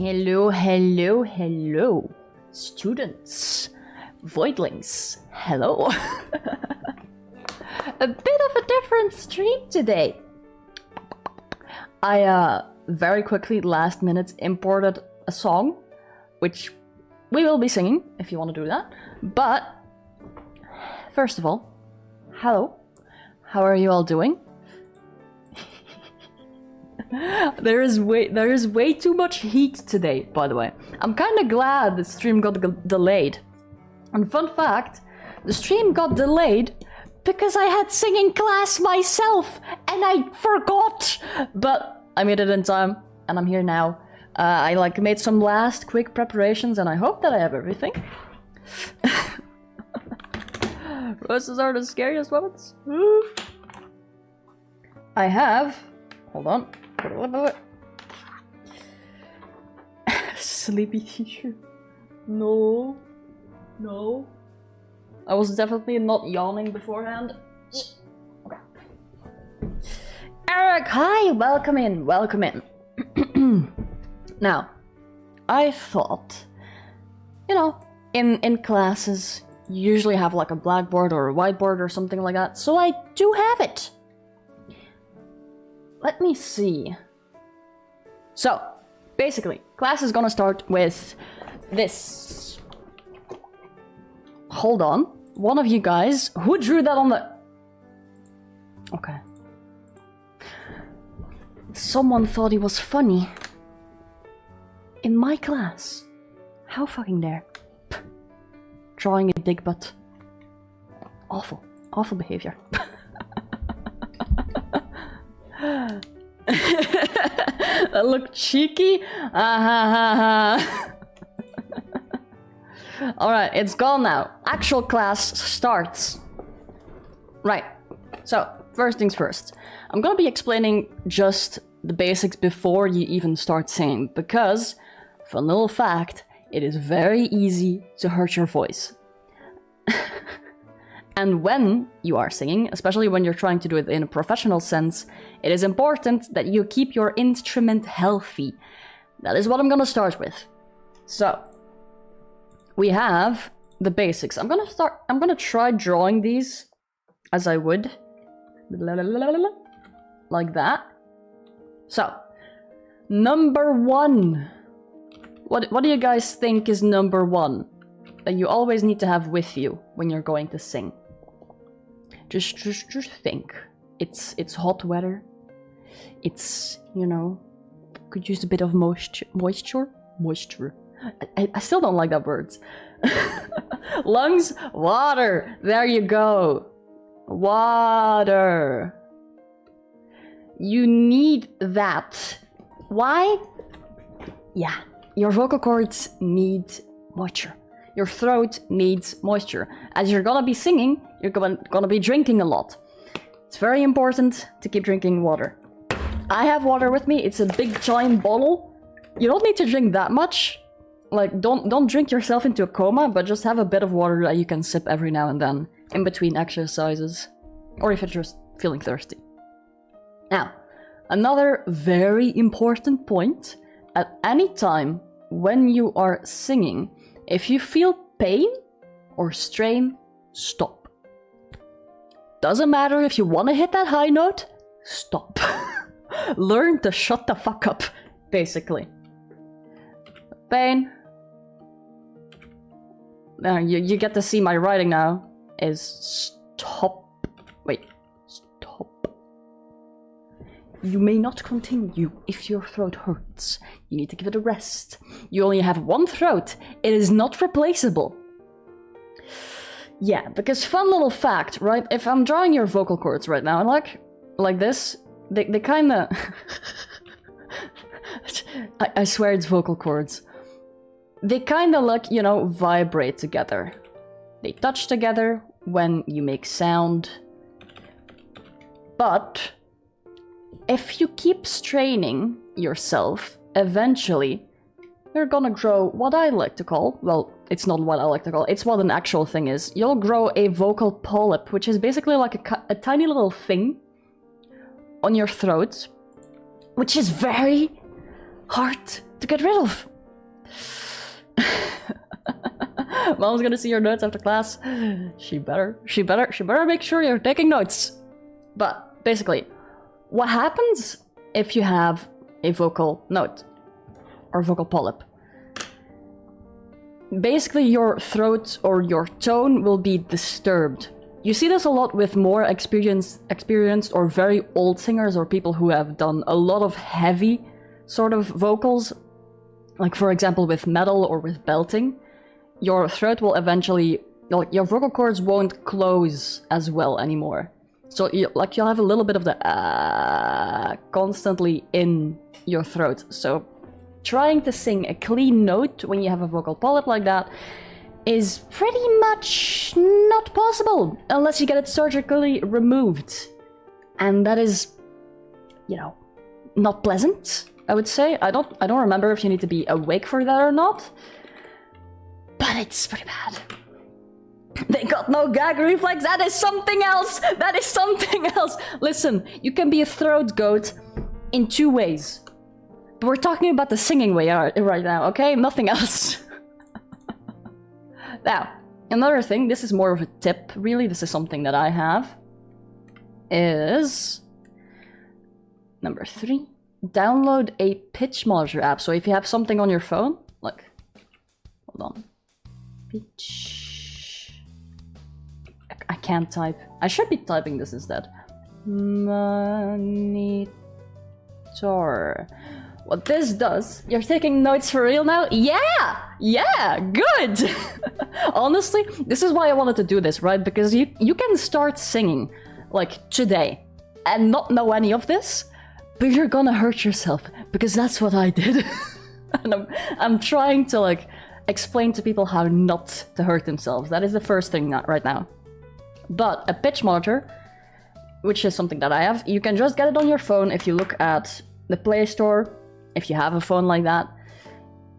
Hello, hello, hello, students, voidlings, hello. A bit of a different stream today. I very quickly, last minute, imported a song, which we will be singing if you want to do that. But first of all, hello, how are you all doing? There is way too much heat today, by the way. I'm kind of glad the stream got delayed. And fun fact, the stream got delayed because I had singing class myself and I forgot. But I made it in time and I'm here now. I made some last quick preparations and I hope that I have everything. Roses are the scariest weapons. I have, hold on. Sleepy teacher. No. No. I was definitely not yawning beforehand. Okay. Eric, hi! Welcome in, welcome in. Now, I thought, you know, in classes, you usually have like a blackboard or a whiteboard or something like that, so I do have it. Let me see. So, basically, class is gonna start with this. Hold on. One of you guys, who drew that on the... Okay. Someone thought he was funny. In my class. How fucking dare. Drawing a dick butt. Awful. Awful behavior. That looked cheeky. Alright, it's gone now. Actual class starts. Right. So, first things first. I'm gonna be explaining just the basics before you even start singing, because, fun little fact, it is very easy to hurt your voice. And when you are singing, especially when you're trying to do it in a professional sense, it is important that you keep your instrument healthy. That is what I'm gonna start with. So, we have the basics. I'm gonna try drawing these as I would. Like that. So, number one. What do you guys think is number one that you always need to have with you when you're going to sing? Just think. It's hot weather. It's, you know, could use a bit of moisture. I still don't like that word. Lungs, water. There you go. Water. You need that. Why? Yeah, your vocal cords need moisture. Your throat needs moisture. As you're gonna be singing, you're gonna be drinking a lot. It's very important to keep drinking water. I have water with me. It's a big giant bottle. You don't need to drink that much. Like, don't drink yourself into a coma, but just have a bit of water that you can sip every now and then in between exercises, or if you're just feeling thirsty. Now, another very important point, at any time when you are singing, if you feel pain or strain, stop. Doesn't matter if you want to hit that high note, stop. Learn to shut the fuck up, basically. Pain. You get to see my writing now. Is stop. Wait. Stop. You may not continue if your throat hurts. You need to give it a rest. You only have one throat. It is not replaceable. Yeah, because fun little fact, right? If I'm drawing your vocal cords right now, like this, they kinda... I swear it's vocal cords. They kinda like, you know, vibrate together. They touch together when you make sound. But if you keep straining yourself, eventually you're gonna grow what I like to call, well, it's not what I like to call, it's what an actual thing is. You'll grow a vocal polyp, which is basically like a tiny little thing on your throat, which is very hard to get rid of. Mom's gonna see your notes after class. She better make sure you're taking notes. But basically, what happens if you have a vocal note or vocal polyp? Basically, your throat or your tone will be disturbed. You see this a lot with more experienced or very old singers or people who have done a lot of heavy sort of vocals. Like, for example, with metal or with belting. Your throat will eventually, like, your vocal cords won't close as well anymore. So, you'll have a little bit of the constantly in your throat. So, trying to sing a clean note when you have a vocal polyp like that is pretty much not possible unless you get it surgically removed. And that is, you know, not pleasant, I would say. I don't remember if you need to be awake for that or not. But it's pretty bad. They got no gag reflex. That is something else. That is something else. Listen, you can be a throat goat in 2 ways. But we're talking about the singing way right now, okay? Nothing else. Now, another thing, this is more of a tip, really. This is something that I have. Is number 3. Download a pitch monitor app. So if you have something on your phone, like, hold on. Pitch. I can't type. I should be typing this instead. Monitor. What this does, you're taking notes for real now? Yeah, good. Honestly, this is why I wanted to do this, right? Because you can start singing, like, today, and not know any of this, but you're gonna hurt yourself, because that's what I did. And I'm trying to, like, explain to people how not to hurt themselves. That is the first thing right now. But a pitch monitor, which is something that I have, you can just get it on your phone if you look at the Play Store. If you have a phone like that,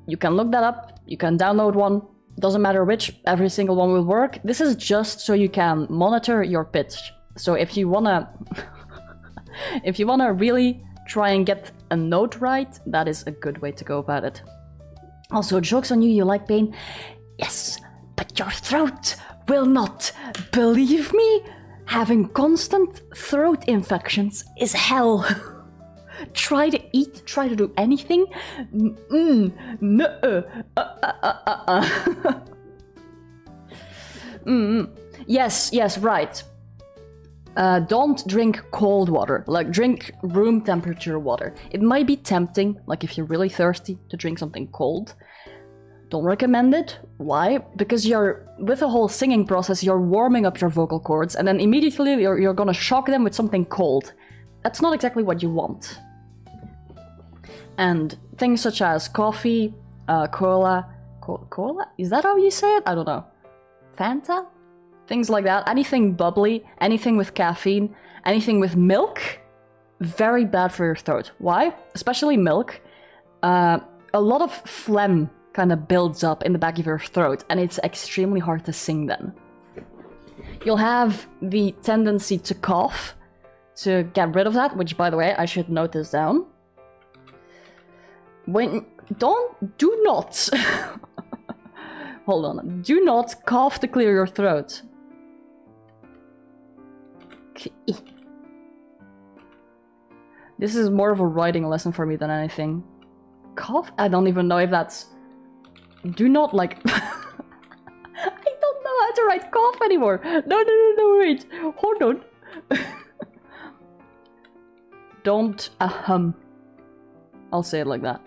you can look that up, you can download one, doesn't matter which, every single one will work. This is just so you can monitor your pitch. So if you wanna really try and get a note right, that is a good way to go about it. Also, joke's on you, you like pain? Yes, but your throat will not. Believe me, having constant throat infections is hell. Try to eat, try to do anything. Yes, right. Don't drink cold water, like drink room temperature water. It might be tempting, like if you're really thirsty, to drink something cold. Don't recommend it. Why? Because with the whole singing process, you're warming up your vocal cords, and then immediately you're gonna shock them with something cold. That's not exactly what you want. And things such as coffee, cola? Is that how you say it? I don't know. Fanta? Things like that. Anything bubbly, anything with caffeine, anything with milk, very bad for your throat. Why? Especially milk. A lot of phlegm kind of builds up in the back of your throat, and it's extremely hard to sing then. You'll have the tendency to cough, to get rid of that, which, by the way, I should note this down. Do not hold on. Do not cough to clear your throat. This is more of a writing lesson for me than anything. Cough? I don't even know if that's... Do not, like... I don't know how to write cough anymore. No, wait. Hold on. Don't ahem. I'll say it like that.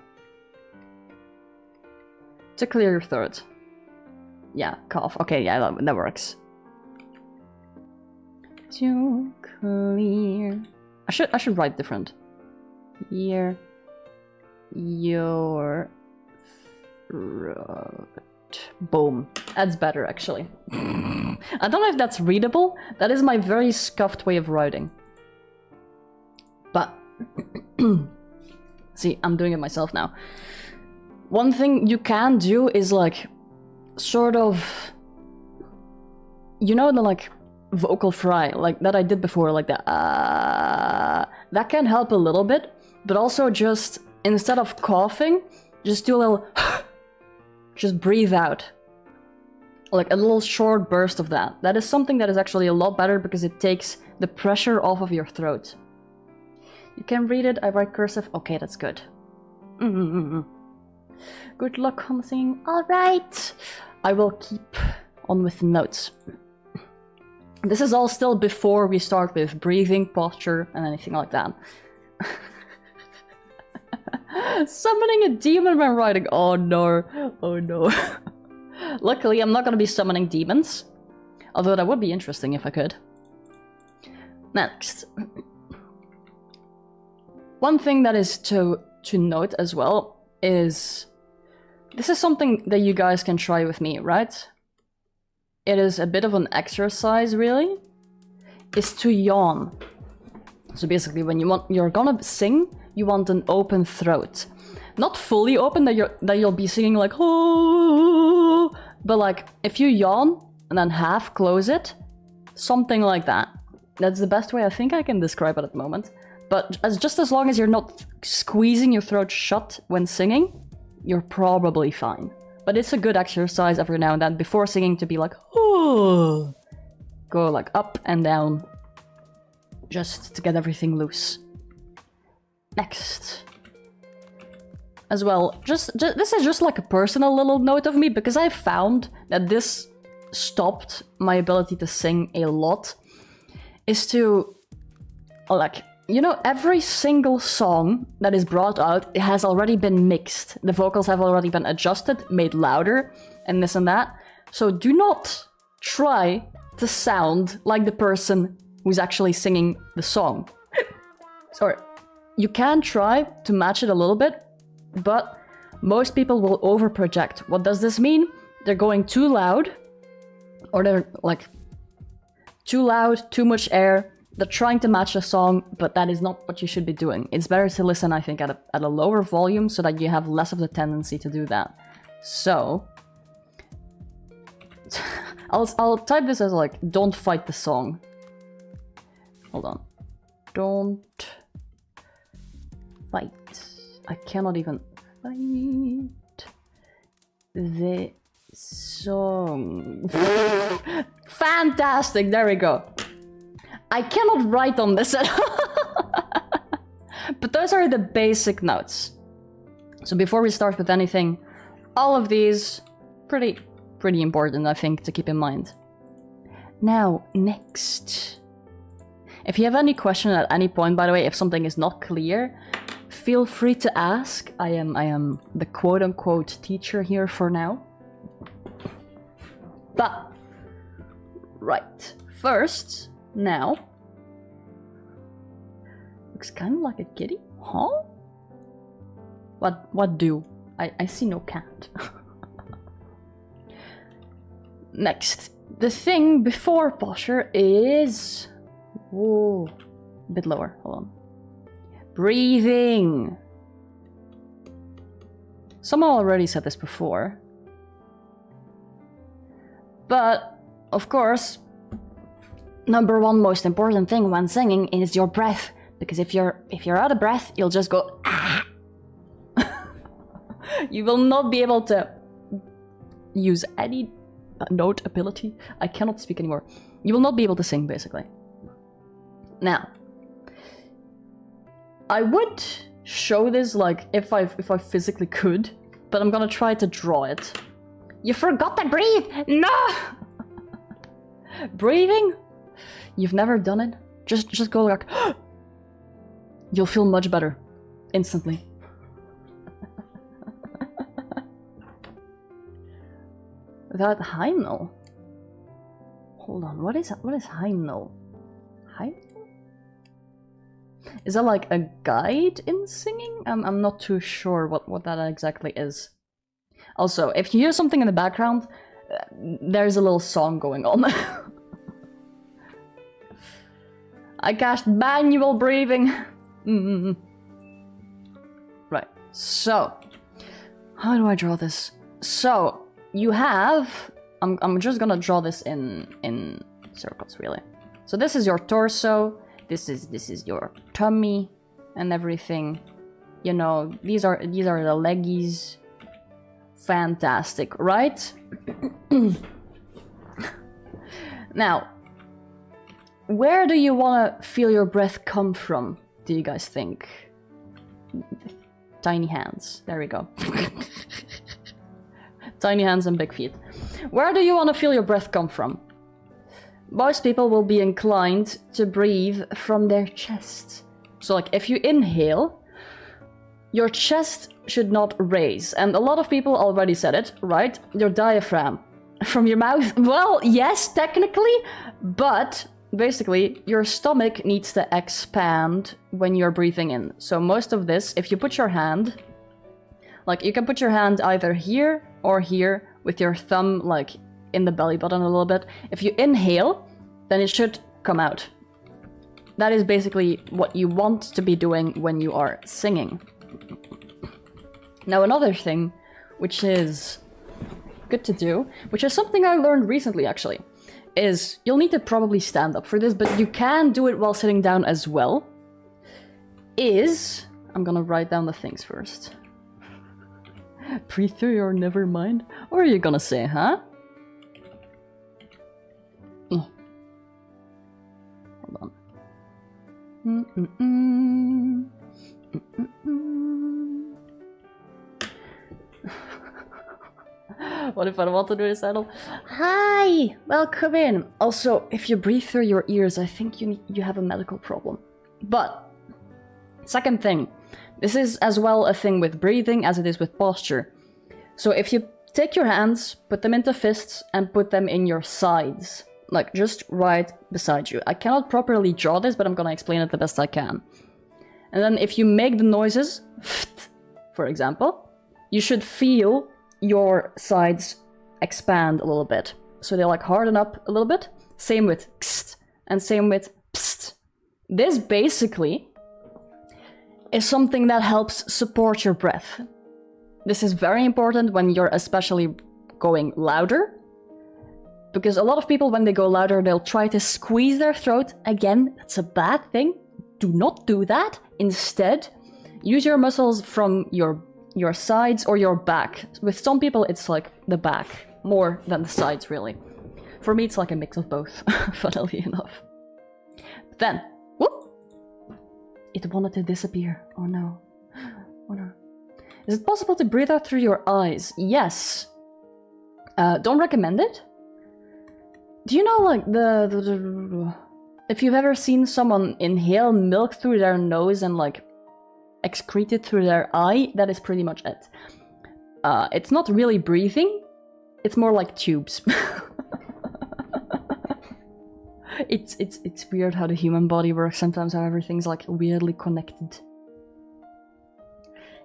To clear your throat. Yeah, cough. Okay, yeah, that works. To clear... I should write different. Clear your throat. Boom. That's better, actually. I don't know if that's readable. That is my very scuffed way of writing. But... See, I'm doing it myself now. One thing you can do is, like, sort of... You know the, like, vocal fry, like, that I did before, like the that can help a little bit, but also just, instead of coughing, just do a little... just breathe out. Like a little short burst of that. That is something that is actually a lot better because it takes the pressure off of your throat. You can read it, I write cursive. Okay, that's good. Good luck on singing. Alright! I will keep on with the notes. This is all still before we start with breathing, posture, and anything like that. Summoning a demon when writing. Oh no. Oh no. Luckily, I'm not going to be summoning demons. Although that would be interesting if I could. Next. One thing that is to note as well is... This is something that you guys can try with me, right? It is a bit of an exercise, really. Is to yawn. So basically, when you're gonna sing, you want an open throat. Not fully open, that you'll be singing like, oh, but like, if you yawn and then half close it, something like that. That's the best way I think I can describe it at the moment. But just as long as you're not squeezing your throat shut when singing, you're probably fine. But it's a good exercise every now and then before singing to be like, oh, go like up and down, just to get everything loose. Next. As well, this is just like a personal little note of me, because I found that this stopped my ability to sing a lot, is to, like, you know, every single song that is brought out, it has already been mixed. The vocals have already been adjusted, made louder, and this and that. So do not try to sound like the person who's actually singing the song. Sorry. You can try to match it a little bit, but most people will overproject. What does this mean? They're going too loud, or they're like too loud, too much air. They're trying to match the song, but that is not what you should be doing. It's better to listen, I think, at a lower volume so that you have less of the tendency to do that. So, I'll type this as like, don't fight the song. Hold on. Don't fight. I cannot even fight the song. Fantastic, there we go. I cannot write on this at all. But those are the basic notes. So before we start with anything, all of these, pretty important, I think, to keep in mind. Now, next. If you have any question at any point, by the way, if something is not clear, feel free to ask. I am the quote-unquote teacher here for now. But, right, first, now, looks kind of like a kitty, huh? What do? I see no cat. Next, the thing before posture is, whoa, a bit lower, hold on. Breathing. Someone already said this before. But, of course, number one most important thing when singing is your breath. Because if you're out of breath, you'll just go, ah. You will not be able to use any note ability. I cannot speak anymore. You will not be able to sing, basically. Now, I would show this, like, if I physically could, but I'm gonna try to draw it. You forgot to breathe! No! Breathing? You've never done it? Just go like, you'll feel much better. Instantly. Without hymnal. Hold on, what is hymnal? Hymnal? Is that like a guide in singing? I'm not too sure what that exactly is. Also, if you hear something in the background, there's a little song going on. I cast manual breathing. Right, so, how do I draw this? So, you have, I'm just gonna draw this in circles, really. So this is your torso, this is your tummy and everything. You know, these are the leggies. fantastic, right? Now, where do you want to feel your breath come from, do you guys think? Tiny hands. There we go. Tiny hands and big feet. Where do you want to feel your breath come from? Most people will be inclined to breathe from their chest. So like if you inhale, your chest should not raise. And a lot of people already said it, right? Your diaphragm. From your mouth? Well, yes, technically, but basically your stomach needs to expand when you're breathing in. So most of this, if you put your hand, like you can put your hand either here or here with your thumb like in the belly button a little bit. If you inhale, then it should come out. That is basically what you want to be doing when you are singing. Now another thing, which is good to do, which is something I learned recently actually, is you'll need to probably stand up for this, but you can do it while sitting down as well, is... I'm gonna write down the things first. Breathe through or never mind? What are you gonna say, huh? Hold on. What if I don't want to do this title? Hi! Welcome in! Also, if you breathe through your ears, I think you have a medical problem. But, second thing, this is as well a thing with breathing as it is with posture. So if you take your hands, put them into fists, and put them in your sides. Like, just right beside you. I cannot properly draw this, but I'm gonna explain it the best I can. And then if you make the noises, for example, you should feel your sides expand a little bit. So they like harden up a little bit. Same with kst, and same with pst. This basically is something that helps support your breath. This is very important when you're especially going louder. Because a lot of people, when they go louder, they'll try to squeeze their throat. Again, that's a bad thing. Do not do that. Instead, use your muscles from your sides or your back. With some people, it's like the back, more than the sides, really. For me, it's like a mix of both, funnily enough. But then, whoop! It wanted to disappear. Oh no. Oh no. Is it possible to breathe out through your eyes? Yes. Don't recommend it. Do you know, like, if you've ever seen someone inhale milk through their nose and, like, excrete it through their eye, that is pretty much it. It's not really breathing, it's more like tubes. It's weird how the human body works sometimes, how everything's like weirdly connected.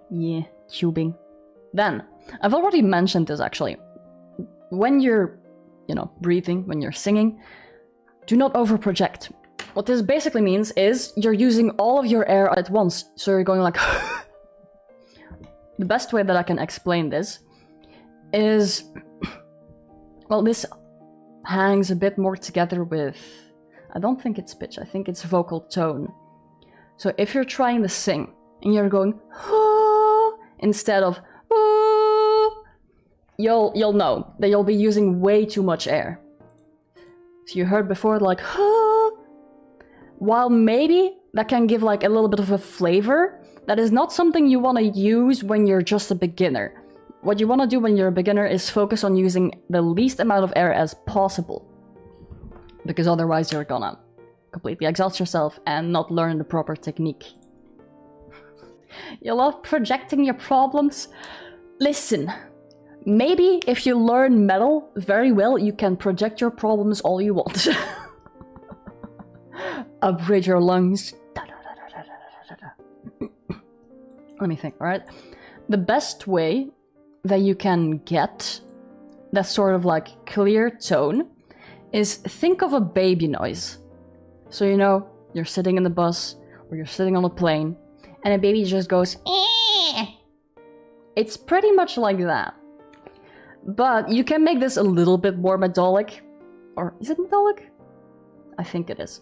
Yeah, tubing. Then, I've already mentioned this actually. When you're, you know, breathing, when you're singing, do not overproject. What this basically means is you're using all of your air at once. So you're going like... The best way that I can explain this is... Well, this hangs a bit more together with... I don't think it's pitch, I think it's vocal tone. So if you're trying to sing and you're going... instead of... You'll know that you'll be using way too much air. So you heard before like... While maybe that can give like a little bit of a flavor, that is not something you want to use when you're just a beginner. What you want to do when you're a beginner is focus on using the least amount of air as possible. Because otherwise you're gonna completely exhaust yourself and not learn the proper technique. You love projecting your problems? Listen, maybe if you learn metal very well, you can project your problems all you want. Upgrade your lungs. Let me think, alright? The best way that you can get that sort of like clear tone is think of a baby noise. So you know, you're sitting in the bus or you're sitting on a plane and a baby just goes eh. It's pretty much like that. But you can make this a little bit more metallic. Or is it metallic? I think it is.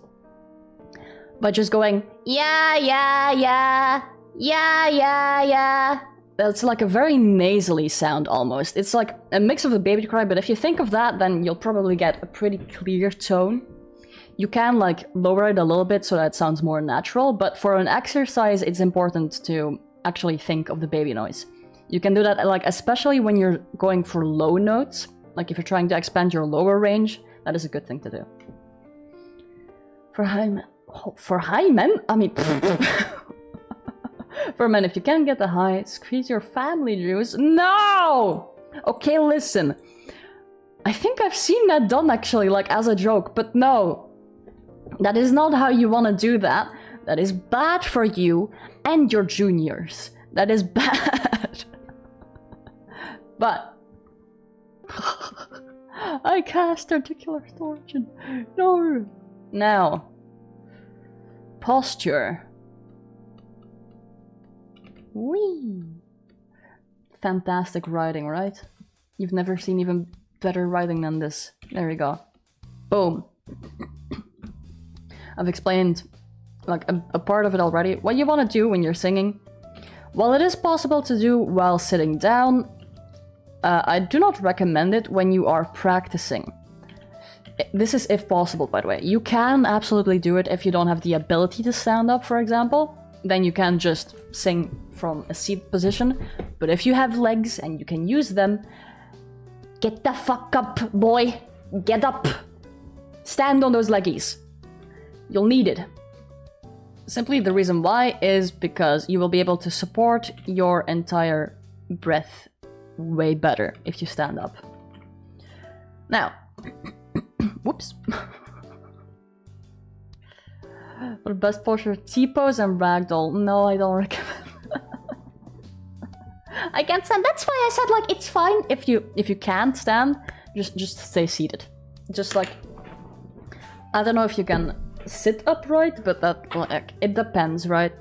By just going, yeah, yeah, yeah, yeah, yeah, yeah. That's like a very nasally sound almost. It's like a mix of a baby cry, but if you think of that, then you'll probably get a pretty clear tone. You can like lower it a little bit so that it sounds more natural, but for an exercise, it's important to actually think of the baby noise. You can do that like especially when you're going for low notes, like if you're trying to expand your lower range, that is a good thing to do. For high men, I mean, for men, if you can't get the high, squeeze your family juice. No! Okay, listen. I think I've seen that done actually, like as a joke, but no. That is not how you want to do that. That is bad for you and your juniors. That is bad. But I cast articular torsion. No. Now, posture. Whee! Fantastic writing, right? You've never seen even better writing than this. There you go. Boom. I've explained like a part of it already. What you want to do when you're singing, while it is possible to do while sitting down, I do not recommend it when you are practicing. This is if possible, by the way. You can absolutely do it if you don't have the ability to stand up, for example. Then you can just sing from a seat position. But if you have legs and you can use them, get the fuck up, boy. Get up. Stand on those leggies. You'll need it. Simply the reason why is because you will be able to support your entire breath way better if you stand up. Now, whoops. For the best posture, T-pose and ragdoll. No, I don't recommend. I can't stand. That's why I said like it's fine if you can't stand, just stay seated. Just like, I don't know if you can sit upright, but that like it depends, right?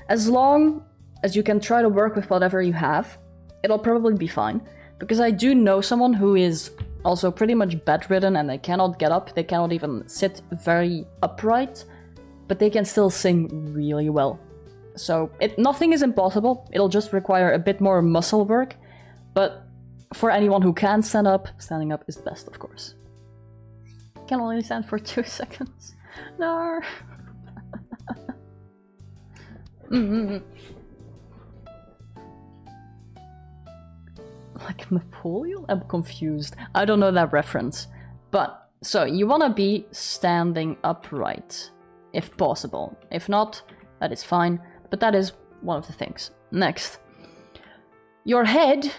As long as you can try to work with whatever you have, it'll probably be fine. Because I do know someone who is also pretty much bedridden and they cannot get up, they cannot even sit very upright, but they can still sing really well. So nothing is impossible, it'll just require a bit more muscle work, but for anyone who can stand up, standing up is best, of course. Can only stand for 2 seconds. No. Like Napoleon? I'm confused. I don't know that reference. But, so you want to be standing upright, if possible. If not, that is fine. But that is one of the things. Next. Your head,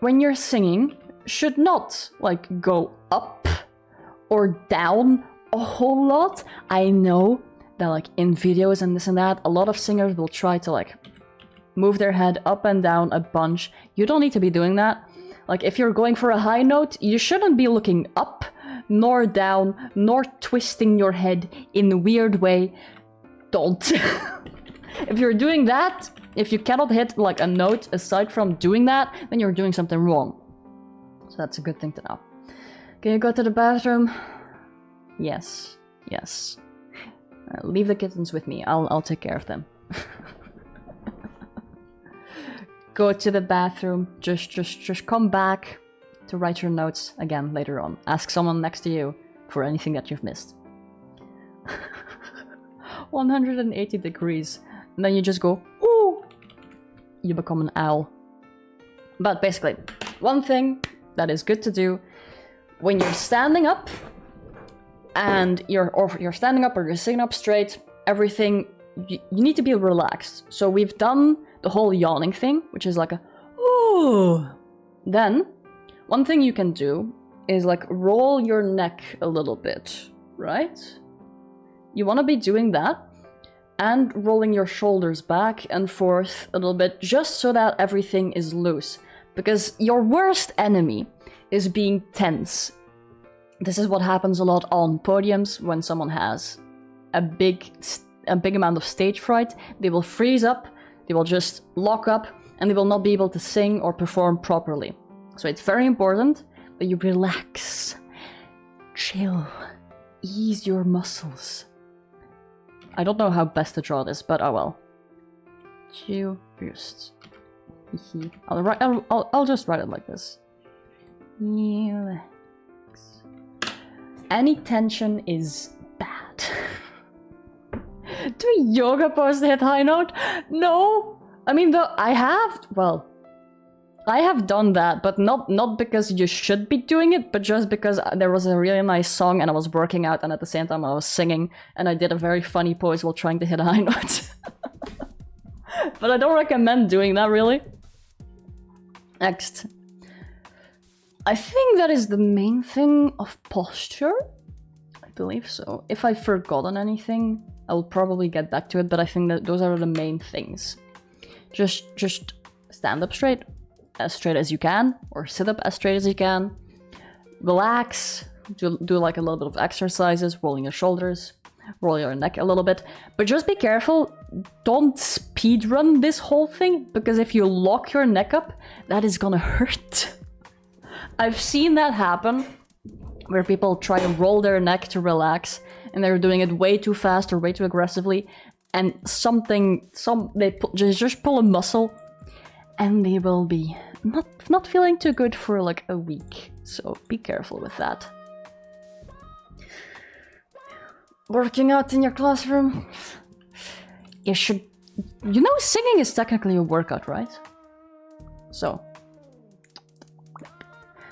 when you're singing, should not, like, go up or down a whole lot. I know that, like, in videos and this and that, a lot of singers will try to, like, move their head up and down a bunch. You don't need to be doing that. Like, if you're going for a high note, you shouldn't be looking up, nor down, nor twisting your head in a weird way. Don't. If you're doing that, if you cannot hit, like, a note aside from doing that, then you're doing something wrong. So that's a good thing to know. Can you go to the bathroom? Yes. Yes. Leave the kittens with me. I'll take care of them. Go to the bathroom. Just come back to write your notes again later on. Ask someone next to you for anything that you've missed. 180 degrees. And then you just go, ooh! You become an owl. But basically, one thing that is good to do when you're standing up and you're standing up or you're sitting up straight, everything, you need to be relaxed. So we've done the whole yawning thing, which is like a ooh. Then one thing you can do is like roll your neck a little bit, right? You want to be doing that and rolling your shoulders back and forth a little bit, just so that everything is loose. Because your worst enemy is being tense. This is what happens a lot on podiums when someone has a big amount of stage fright. They will freeze up, they will just lock up, and they will not be able to sing or perform properly. So it's very important that you relax, chill, ease your muscles. I don't know how best to draw this, but oh well. You just I'll just write it like this. Relax. Any tension is bad. Do a yoga pose to hit high note? No! I mean, I have done that, but not because you should be doing it, but just because there was a really nice song and I was working out and at the same time I was singing and I did a very funny pose while trying to hit a high note. But I don't recommend doing that, really. Next. I think that is the main thing of posture. I believe so. If I've forgotten anything, I will probably get back to it, but I think that those are the main things. Just stand up straight as you can, or sit up as straight as you can. Relax, do like a little bit of exercises, rolling your shoulders, roll your neck a little bit. But just be careful, don't speed run this whole thing, because if you lock your neck up, that is gonna hurt. I've seen that happen, where people try to roll their neck to relax, and they're doing it way too fast or way too aggressively, and they just pull a muscle, and they will be not feeling too good for like a week. So be careful with that. Working out in your classroom. You know, singing is technically a workout, right? So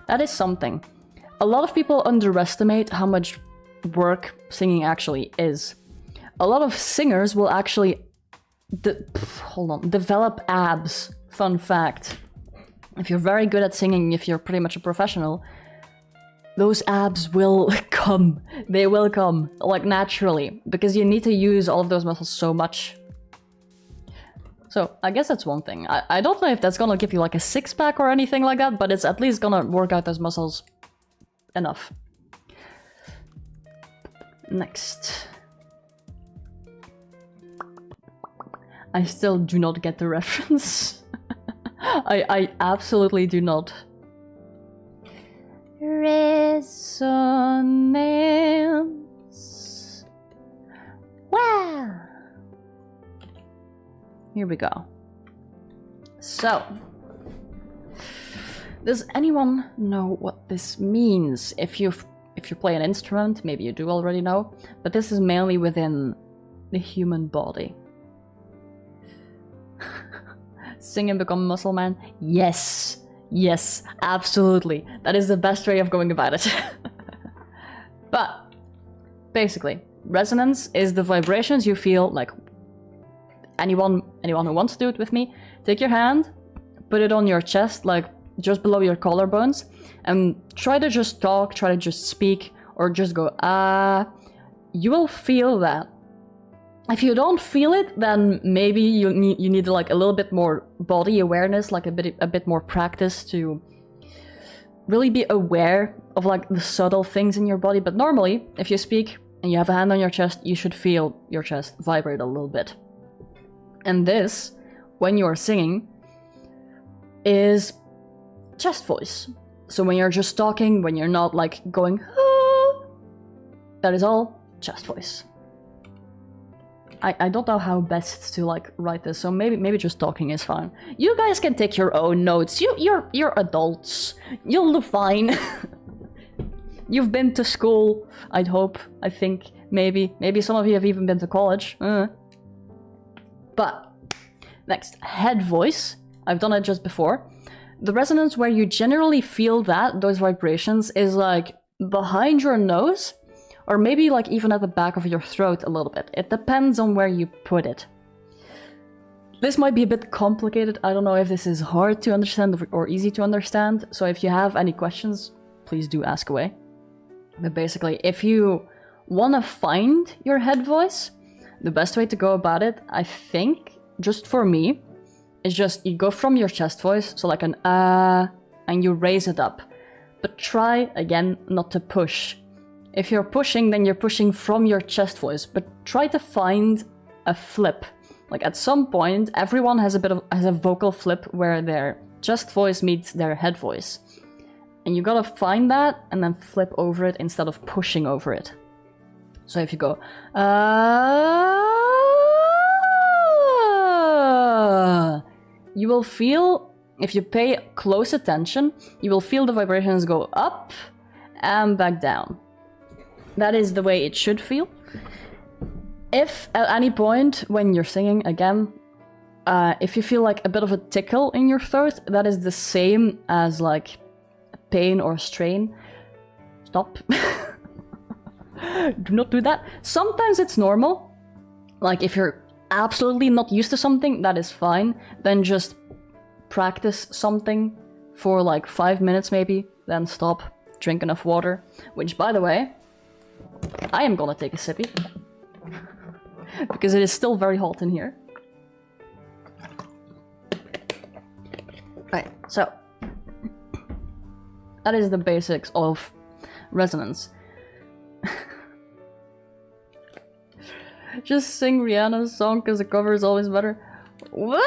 that is something. A lot of people underestimate how much work singing actually is. A lot of singers will actually develop abs. Fun fact. If you're very good at singing, if you're pretty much a professional, those abs will come. They will come, like, naturally, because you need to use all of those muscles so much. So I guess that's one thing. I don't know if that's gonna give you like a six-pack or anything like that, but it's at least gonna work out those muscles enough. Next. I still do not get the reference. I absolutely do not. Resonance. Wow. Here we go. So, does anyone know what this means? If you play an instrument, maybe you do already know, but this is mainly within the human body. Sing and become muscle man? Yes. Yes, absolutely. That is the best way of going about it. But basically, resonance is the vibrations you feel. Like anyone who wants to do it with me, take your hand, put it on your chest, like just below your collarbones, and try to just talk, try to just speak, or just go ah. You will feel that. If you don't feel it, then maybe you need like a little bit more body awareness, like a bit more practice to really be aware of like the subtle things in your body. But normally, if you speak and you have a hand on your chest, you should feel your chest vibrate a little bit. And this, when you're singing, is chest voice. So when you're just talking, when you're not like going, ah, that is all chest voice. I don't know how best to like write this, so maybe just talking is fine. You guys can take your own notes. You're adults. You'll do fine. You've been to school, I'd hope, I think, maybe some of you have even been to college. But next, head voice. I've done it just before. The resonance where you generally feel those vibrations is like behind your nose. Or maybe like even at the back of your throat a little bit. It depends on where you put it. This might be a bit complicated. I don't know if this is hard to understand or easy to understand. So if you have any questions, please do ask away. But basically, if you want to find your head voice, the best way to go about it, I think, just for me, is just you go from your chest voice, so like an and you raise it up. But try, again, not to push. If you're pushing, then you're pushing from your chest voice, but try to find a flip. Like at some point, everyone has a vocal flip where their chest voice meets their head voice. And you gotta find that and then flip over it instead of pushing over it. So if you go, you will feel if you pay close attention, you will feel the vibrations go up and back down. That is the way it should feel. If at any point when you're singing again, if you feel like a bit of a tickle in your throat, that is the same as like pain or strain. Stop. Do not do that. Sometimes it's normal. Like if you're absolutely not used to something, that is fine. Then just practice something for like 5 minutes maybe, then stop, drink enough water. Which, by the way, I am gonna take a sippy. Because it is still very hot in here. Right, so that is the basics of resonance. Just sing Rihanna's song because the cover is always better. Well,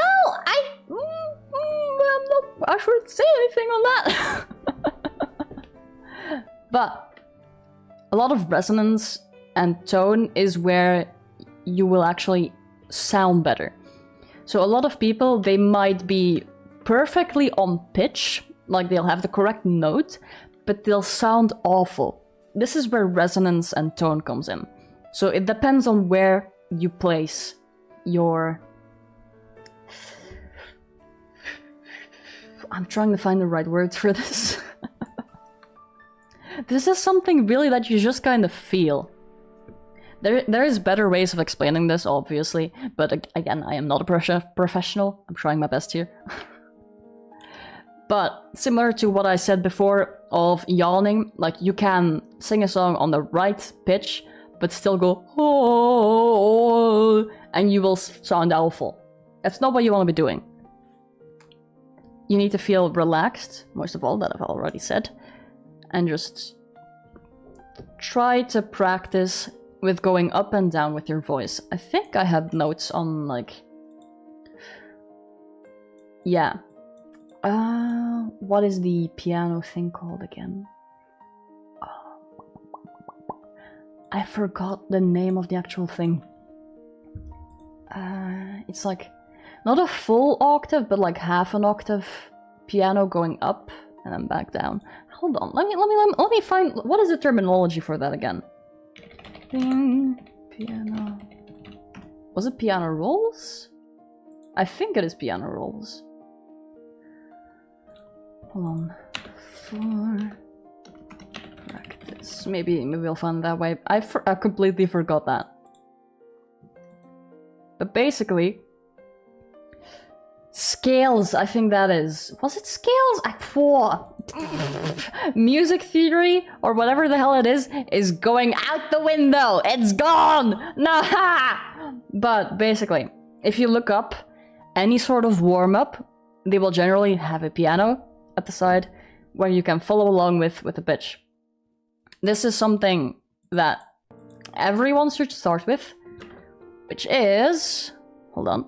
I shouldn't say anything on that. But a lot of resonance and tone is where you will actually sound better. So a lot of people, they might be perfectly on pitch, like they'll have the correct note, but they'll sound awful. This is where resonance and tone comes in. So it depends on where you place your... I'm trying to find the right words for this. This is something really that you just kind of feel. There is better ways of explaining this, obviously, but again, I am not a professional. I'm trying my best here. But similar to what I said before of yawning, like you can sing a song on the right pitch, but still go, oh, and you will sound awful. That's not what you want to be doing. You need to feel relaxed, most of all, that I've already said, and just try to practice with going up and down with your voice. I think I had notes on, like... Yeah. What is the piano thing called again? I forgot the name of the actual thing. It's like not a full octave, but like half an octave piano going up and then back down. Hold on, let me find, what is the terminology for that again? Piano. Was it piano rolls? I think it is piano rolls. Hold on. For practice. Maybe we'll find that way. I completely forgot that. But basically, scales, I think that is. Was it scales? Music theory, or whatever the hell it is going out the window. It's gone! Nah! But basically, if you look up any sort of warm-up, they will generally have a piano at the side where you can follow along with the pitch. This is something that everyone should start with, which is... Hold on.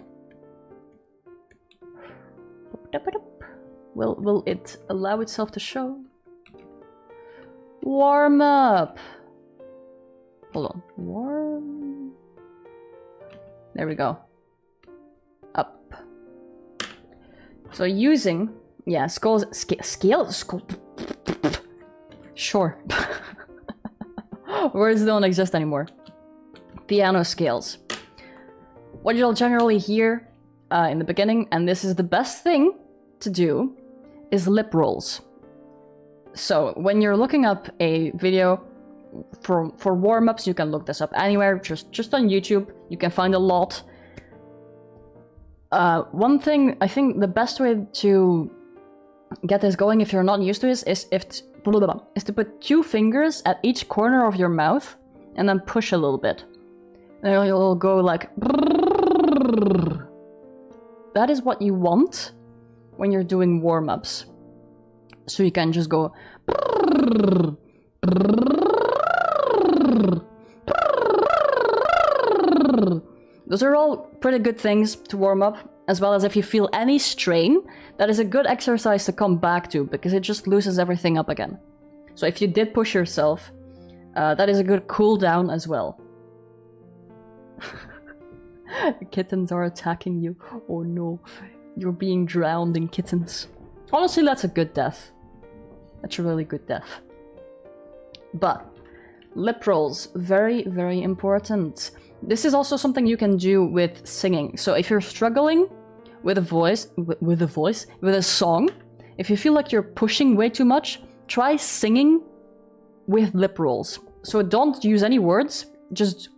Will it allow itself to show? Warm up. Hold on. Warm. There we go. Up. So using, yeah, scales. Sure. Words don't exist anymore. Piano scales. What you'll generally hear in the beginning, and this is the best thing to do, is lip rolls. So when you're looking up a video for warm-ups, you can look this up anywhere, just on YouTube. You can find a lot. One thing, I think the best way to get this going if you're not used to this is to put 2 fingers at each corner of your mouth and then push a little bit. And it'll go like... That is what you want when you're doing warm-ups. So you can just go... Those are all pretty good things to warm up, as well as if you feel any strain, that is a good exercise to come back to, because it just loosens everything up again. So if you did push yourself, that is a good cool down as well. The kittens are attacking you. Oh no, you're being drowned in kittens. Honestly, that's a good death. That's a really good death. But lip rolls, very, very important. This is also something you can do with singing. So if you're struggling with a song, if you feel like you're pushing way too much, try singing with lip rolls. So don't use any words, just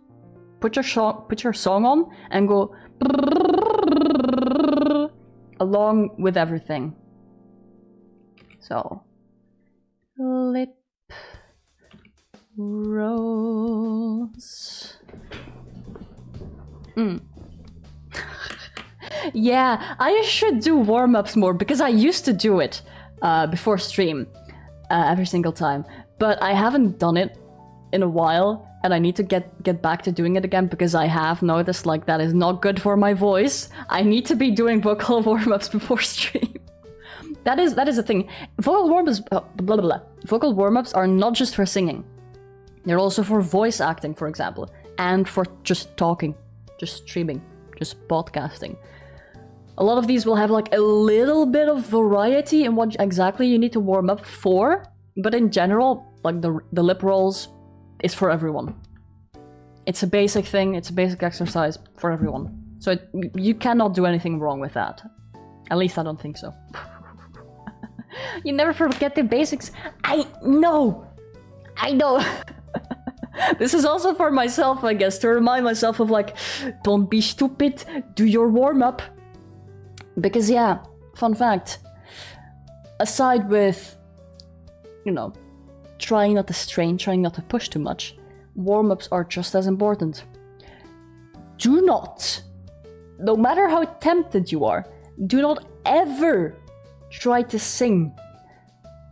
put your song on and go along with everything. So, lip rolls. Yeah, I should do warm-ups more because I used to do it before stream every single time, but I haven't done it in a while, and I need to get back to doing it again because I have noticed like that is not good for my voice. I need to be doing vocal warm-ups before stream. That is the thing. Vocal warm-ups are not just for singing. They're also for voice acting, for example, and for just talking, just streaming, just podcasting. A lot of these will have like a little bit of variety in what exactly you need to warm up for, but in general, like the lip rolls is for everyone. It's a basic thing, it's a basic exercise for everyone. So you cannot do anything wrong with that. At least I don't think so. You never forget the basics. I know! This is also for myself, I guess, to remind myself of like, don't be stupid, do your warm-up. Because yeah, fun fact, aside with, you know, trying not to strain, trying not to push too much, warm-ups are just as important. Do not, no matter how tempted you are, do not ever try to sing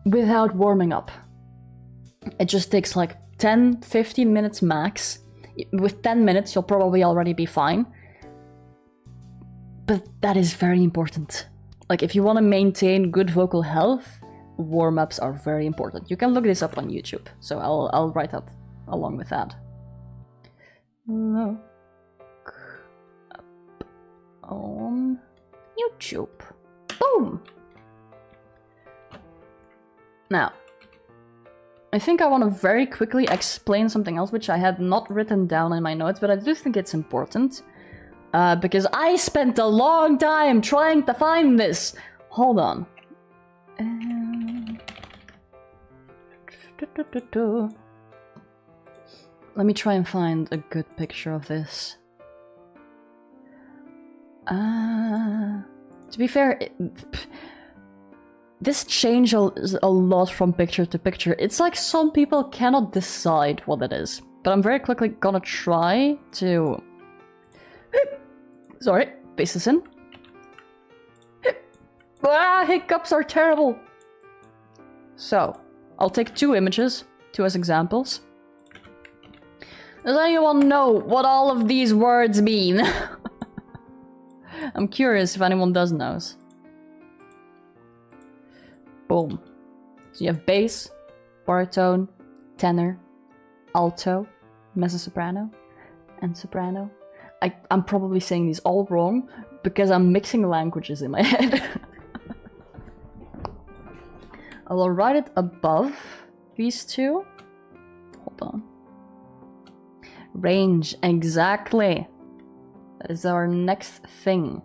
without warming up. It just takes like 10-15 minutes max. With 10 minutes, you'll probably already be fine. But that is very important. Like, if you want to maintain good vocal health, warm-ups are very important. You can look this up on YouTube, so I'll write up along with that. Look up on YouTube. Boom! Now, I think I want to very quickly explain something else which I had not written down in my notes, but I do think it's important. Because I spent a long time trying to find this. Hold on. Let me try and find a good picture of this. To be fair, this changes a lot from picture to picture. It's like some people cannot decide what it is. But I'm very quickly gonna try to... Sorry, paste this in. Ah, hiccups are terrible! So, I'll take two images, two as examples. Does anyone know what all of these words mean? I'm curious if anyone does knows. Boom. So you have bass, baritone, tenor, alto, mezzo-soprano, and soprano. I'm probably saying these all wrong because I'm mixing languages in my head. I will write it above these two. Hold on. Range, exactly. That is our next thing.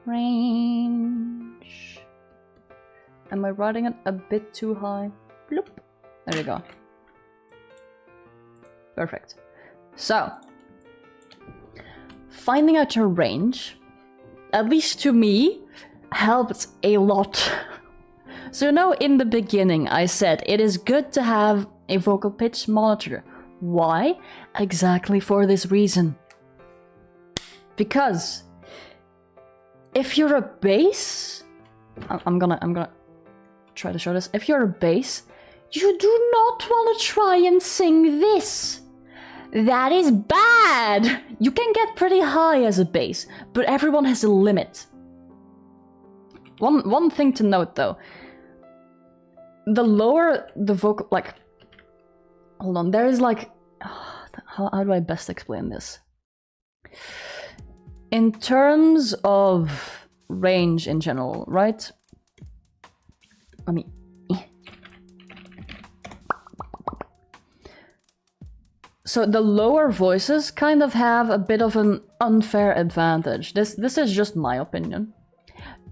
Range. Am I writing it a bit too high? Bloop. There we go. Perfect. So, finding out your range, at least to me, helped a lot. So in the beginning I said it is good to have a vocal pitch monitor. Why? Exactly for this reason. Because if you're a bass, I'm gonna try to show this. If you're a bass, you do not want to try and sing this. That is bad! You can get pretty high as a bass, but everyone has a limit. One thing to note though. The lower the vocal, like... Hold on, there is like... How do I best explain this? In terms of range in general, right? let me... So the lower voices kind of have a bit of an unfair advantage. This is just my opinion.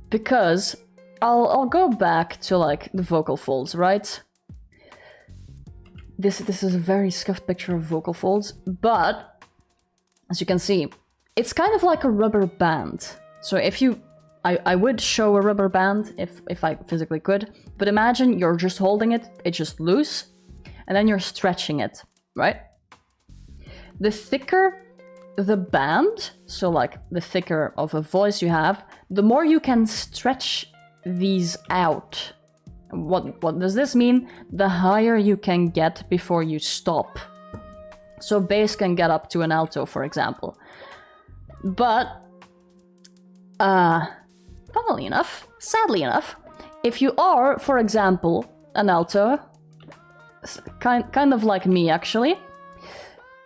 Because I'll go back to like the vocal folds, right? This is a very scuffed picture of vocal folds, but as you can see, it's kind of like a rubber band. So if you... I would show a rubber band if I physically could, but imagine you're just holding it, it's just loose, and then you're stretching it, right? The thicker the band, so like the thicker of a voice you have, the more you can stretch these out. What does this mean? The higher you can get before you stop. So bass can get up to an alto, for example. But, funnily enough, sadly enough, if you are, for example, an alto, kind of like me actually,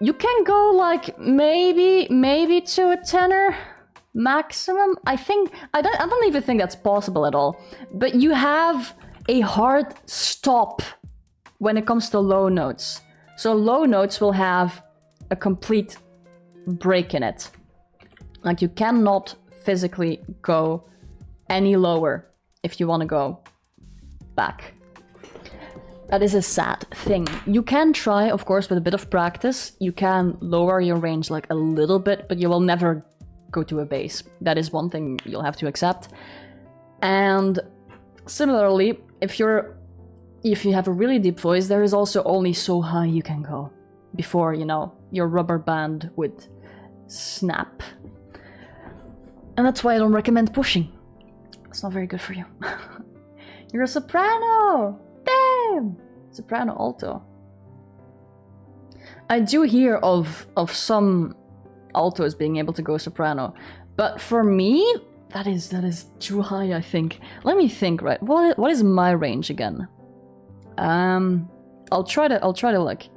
you can go like maybe to a tenor maximum. I don't even think that's possible at all. But you have a hard stop when it comes to low notes. So low notes will have a complete break in it. Like you cannot physically go any lower if you want to go back. That is a sad thing. You can try, of course, with a bit of practice. You can lower your range like a little bit, but you will never go to a bass. That is one thing you'll have to accept. And similarly, if you have a really deep voice, there is also only so high you can go before, you know, your rubber band would snap. And that's why I don't recommend pushing. It's not very good for you. You're a soprano! Damn! Soprano alto. I do hear of some altos being able to go soprano, but for me, that is too high, I think. Let me think, right? What is my range again? I'll try to like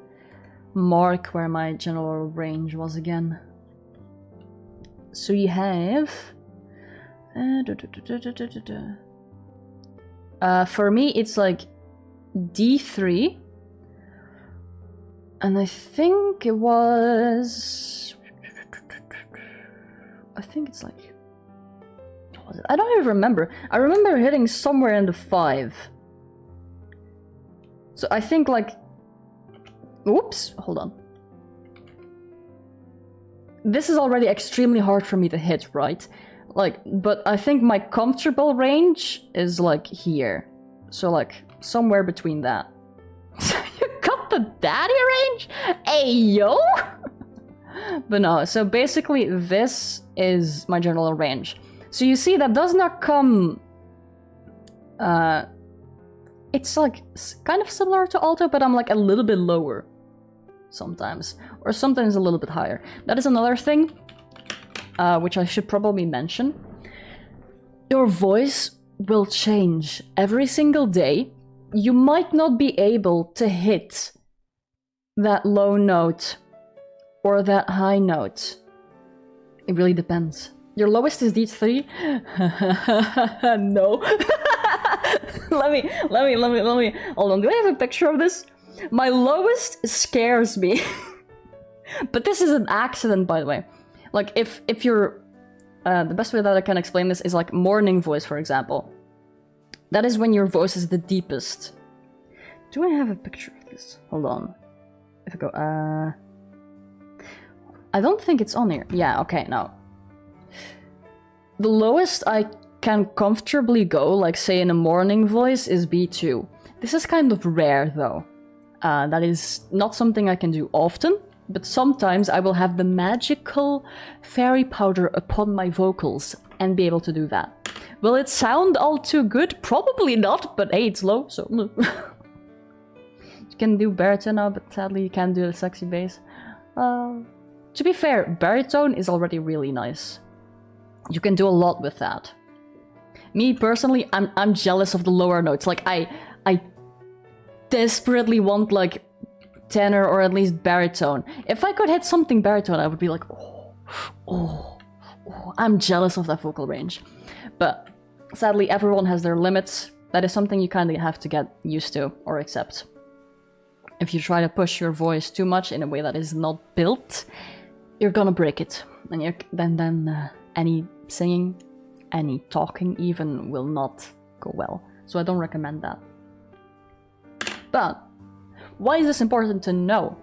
mark where my general range was again. So you have for me it's like D3, and I think it's like, what was it? I don't even remember. I remember hitting somewhere in the 5. So I think like, oops, hold on. This is already extremely hard for me to hit, right? Like, but I think my comfortable range is like here. So like somewhere between that. You got the daddy range? Hey, yo! But no, so basically this is my general range. So you see that does not come... it's like kind of similar to alto, but I'm like a little bit lower sometimes. Or sometimes a little bit higher. That is another thing, which I should probably mention. Your voice will change every single day. You might not be able to hit that low note or that high note. It really depends. Your lowest is D3? No. Let me. Hold on, do I have a picture of this? My lowest scares me. But this is an accident, by the way. Like, if you're... the best way that I can explain this is like morning voice, for example. That is when your voice is the deepest. Do I have a picture of this? Hold on. If I go, I don't think it's on here. Yeah, okay, no. The lowest I can comfortably go, like say in a morning voice, is B2. This is kind of rare, though. That is not something I can do often, but sometimes I will have the magical fairy powder upon my vocals and be able to do that. Will it sound all too good? Probably not, but hey, it's low, so... You can do baritone now, but sadly you can't do the sexy bass. To be fair, baritone is already really nice. You can do a lot with that. Me personally, I'm jealous of the lower notes. Like I desperately want like tenor or at least baritone. If I could hit something baritone, I would be like, oh, I'm jealous of that vocal range. But sadly, everyone has their limits. That is something you kind of have to get used to or accept. If you try to push your voice too much in a way that is not built, you're gonna break it. And then any singing, any talking even will not go well. So I don't recommend that. But why is this important to know?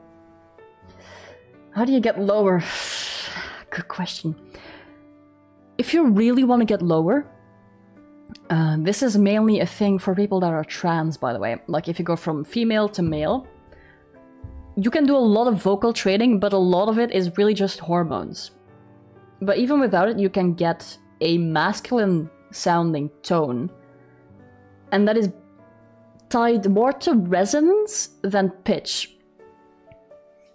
How do you get lower? Good question. If you really want to get lower, this is mainly a thing for people that are trans, by the way. Like if you go from female to male, you can do a lot of vocal training, but a lot of it is really just hormones. But even without it, you can get a masculine sounding tone. And that is tied more to resonance than pitch.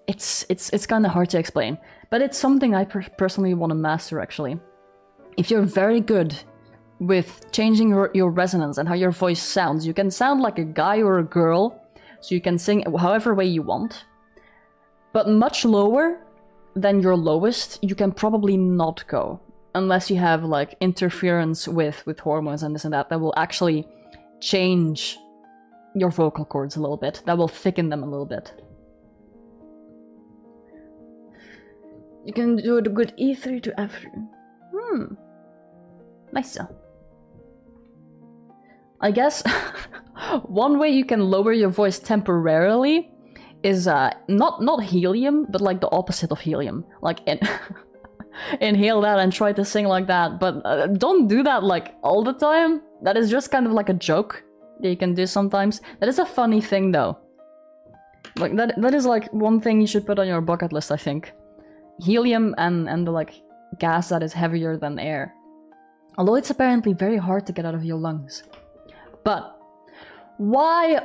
It's kind of hard to explain, but it's something I personally want to master, actually. If you're very good with changing your resonance and how your voice sounds, you can sound like a guy or a girl, so you can sing however way you want. But much lower than your lowest, you can probably not go. Unless you have like interference with hormones and this and that will actually change your vocal cords a little bit. That will thicken them a little bit. You can do a good E3 to F3. Nice. I guess one way you can lower your voice temporarily is not helium, but like the opposite of helium. Like inhale that and try to sing like that, but don't do that like all the time. That is just kind of like a joke that you can do sometimes. That is a funny thing though. Like that is like one thing you should put on your bucket list, I think. Helium and the like gas that is heavier than air. Although it's apparently very hard to get out of your lungs. But why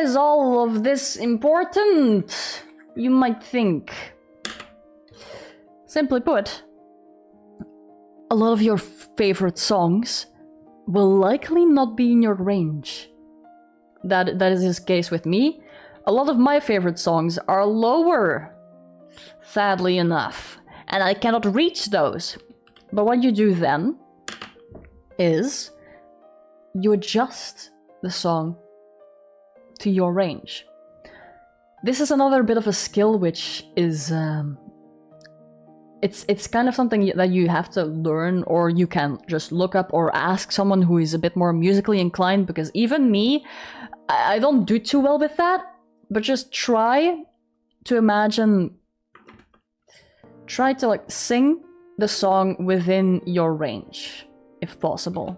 is all of this important? You might think. Simply put, a lot of your favorite songs will likely not be in your range. That is the case with me. A lot of my favorite songs are lower, sadly enough, and I cannot reach those. But what you do then is you adjust the song to your range. This is another bit of a skill which is it's kind of something that you have to learn, or you can just look up or ask someone who is a bit more musically inclined, because even me, I don't do too well with that. But just try to like sing the song within your range, if possible.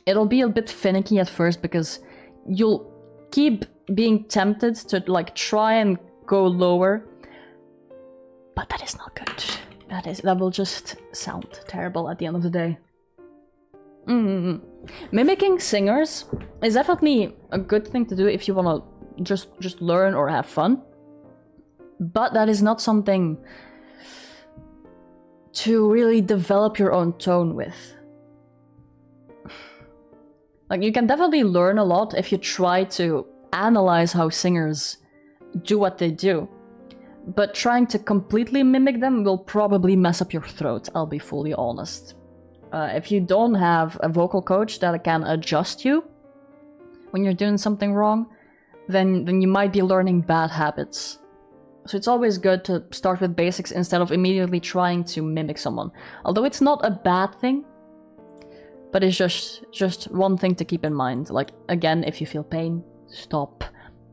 It'll be a bit finicky at first because you'll keep being tempted to like try and go lower, but that is not good. That will just sound terrible at the end of the day. Mimicking singers is definitely a good thing to do if you want to just learn or have fun, but that is not something to really develop your own tone with. Like, you can definitely learn a lot if you try to analyze how singers do what they do. But trying to completely mimic them will probably mess up your throat, I'll be fully honest. If you don't have a vocal coach that can adjust you when you're doing something wrong, then you might be learning bad habits. So it's always good to start with basics instead of immediately trying to mimic someone. Although it's not a bad thing, but it's just one thing to keep in mind. Like, again, if you feel pain, stop.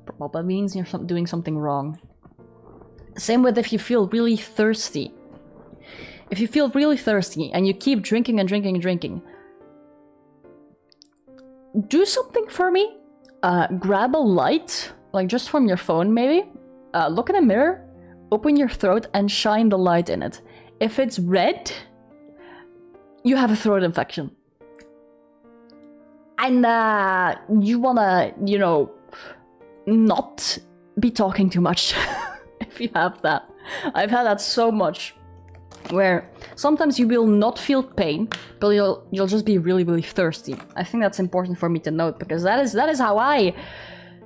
Probably means you're doing something wrong. Same with if you feel really thirsty. If you feel really thirsty and you keep drinking and drinking and drinking, do something for me. Grab a light, like just from your phone maybe. Look in a mirror, open your throat and shine the light in it. If it's red, you have a throat infection. And you wanna, not be talking too much if you have that. I've had that so much, where sometimes you will not feel pain, but you'll just be really, really thirsty. I think that's important for me to note, because that is how I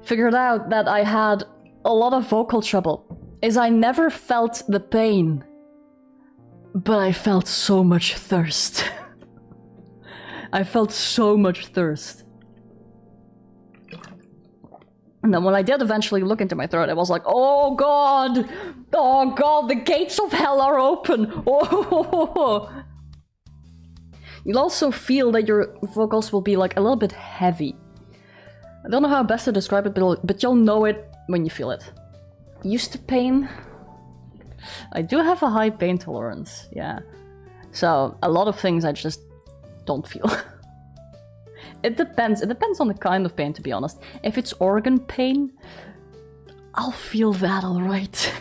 figured out that I had a lot of vocal trouble. Is I never felt the pain, but I felt so much thirst. I felt so much thirst. And then when I did eventually look into my throat, I was like, oh god, the gates of hell are open. Oh. You'll also feel that your vocals will be like a little bit heavy. I don't know how best to describe it, but you'll know it when you feel it. Used to pain? I do have a high pain tolerance, yeah. So a lot of things I just don't feel. It depends on the kind of pain, to be honest. If it's organ pain, I'll feel that alright.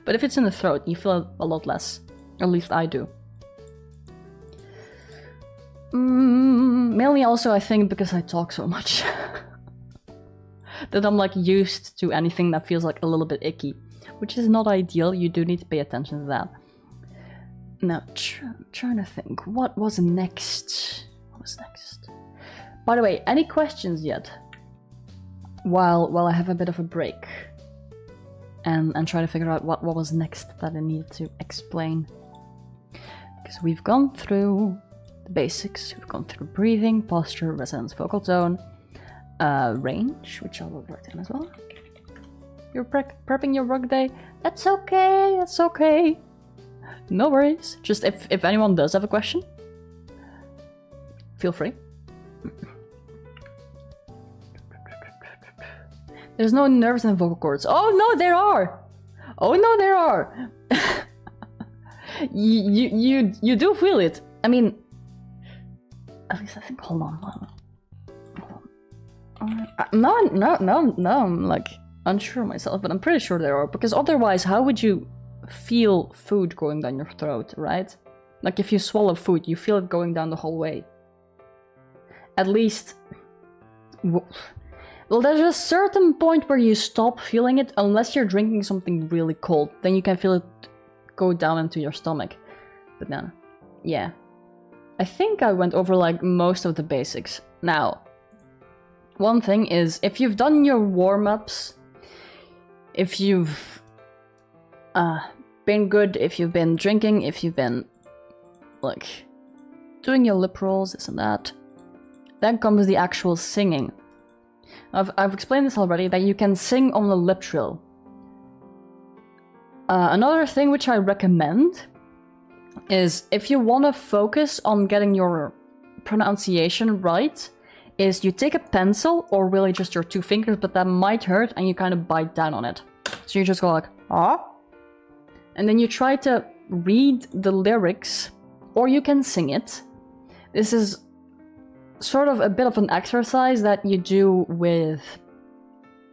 But if it's in the throat, you feel a lot less. At least I do. Mainly also, I think, because I talk so much. That I'm like used to anything that feels like a little bit icky. Which is not ideal, you do need to pay attention to that. Now, trying to think, what was next? What was next? By the way, any questions yet? While I have a bit of a break. And try to figure out what was next that I needed to explain. Because we've gone through the basics, we've gone through breathing, posture, resonance, vocal tone, range, which I will write in as well. You're prepping your work day? That's okay, that's okay. No worries. Just if anyone does have a question, feel free. There's no nerves in the vocal cords. Oh no, there are! Oh no, there are! you do feel it. I mean, at least I think. Hold on. No, I'm like unsure myself, but I'm pretty sure there are, because otherwise, how would you feel food going down your throat, right? Like if you swallow food, you feel it going down the whole way. At least. Well, there's a certain point where you stop feeling it, unless you're drinking something really cold. Then you can feel it go down into your stomach. But then, yeah. I think I went over like most of the basics. Now, one thing is, if you've done your warm-ups, if you've been good, if you've been drinking, if you've been, like, doing your lip rolls, this and that, then comes the actual singing. I've explained this already, that you can sing on the lip trill. Another thing which I recommend is, if you want to focus on getting your pronunciation right, is you take a pencil, or really just your 2 fingers, but that might hurt, and you kind of bite down on it. So you just go like, ah? And then you try to read the lyrics, or you can sing it. This is sort of a bit of an exercise that you do with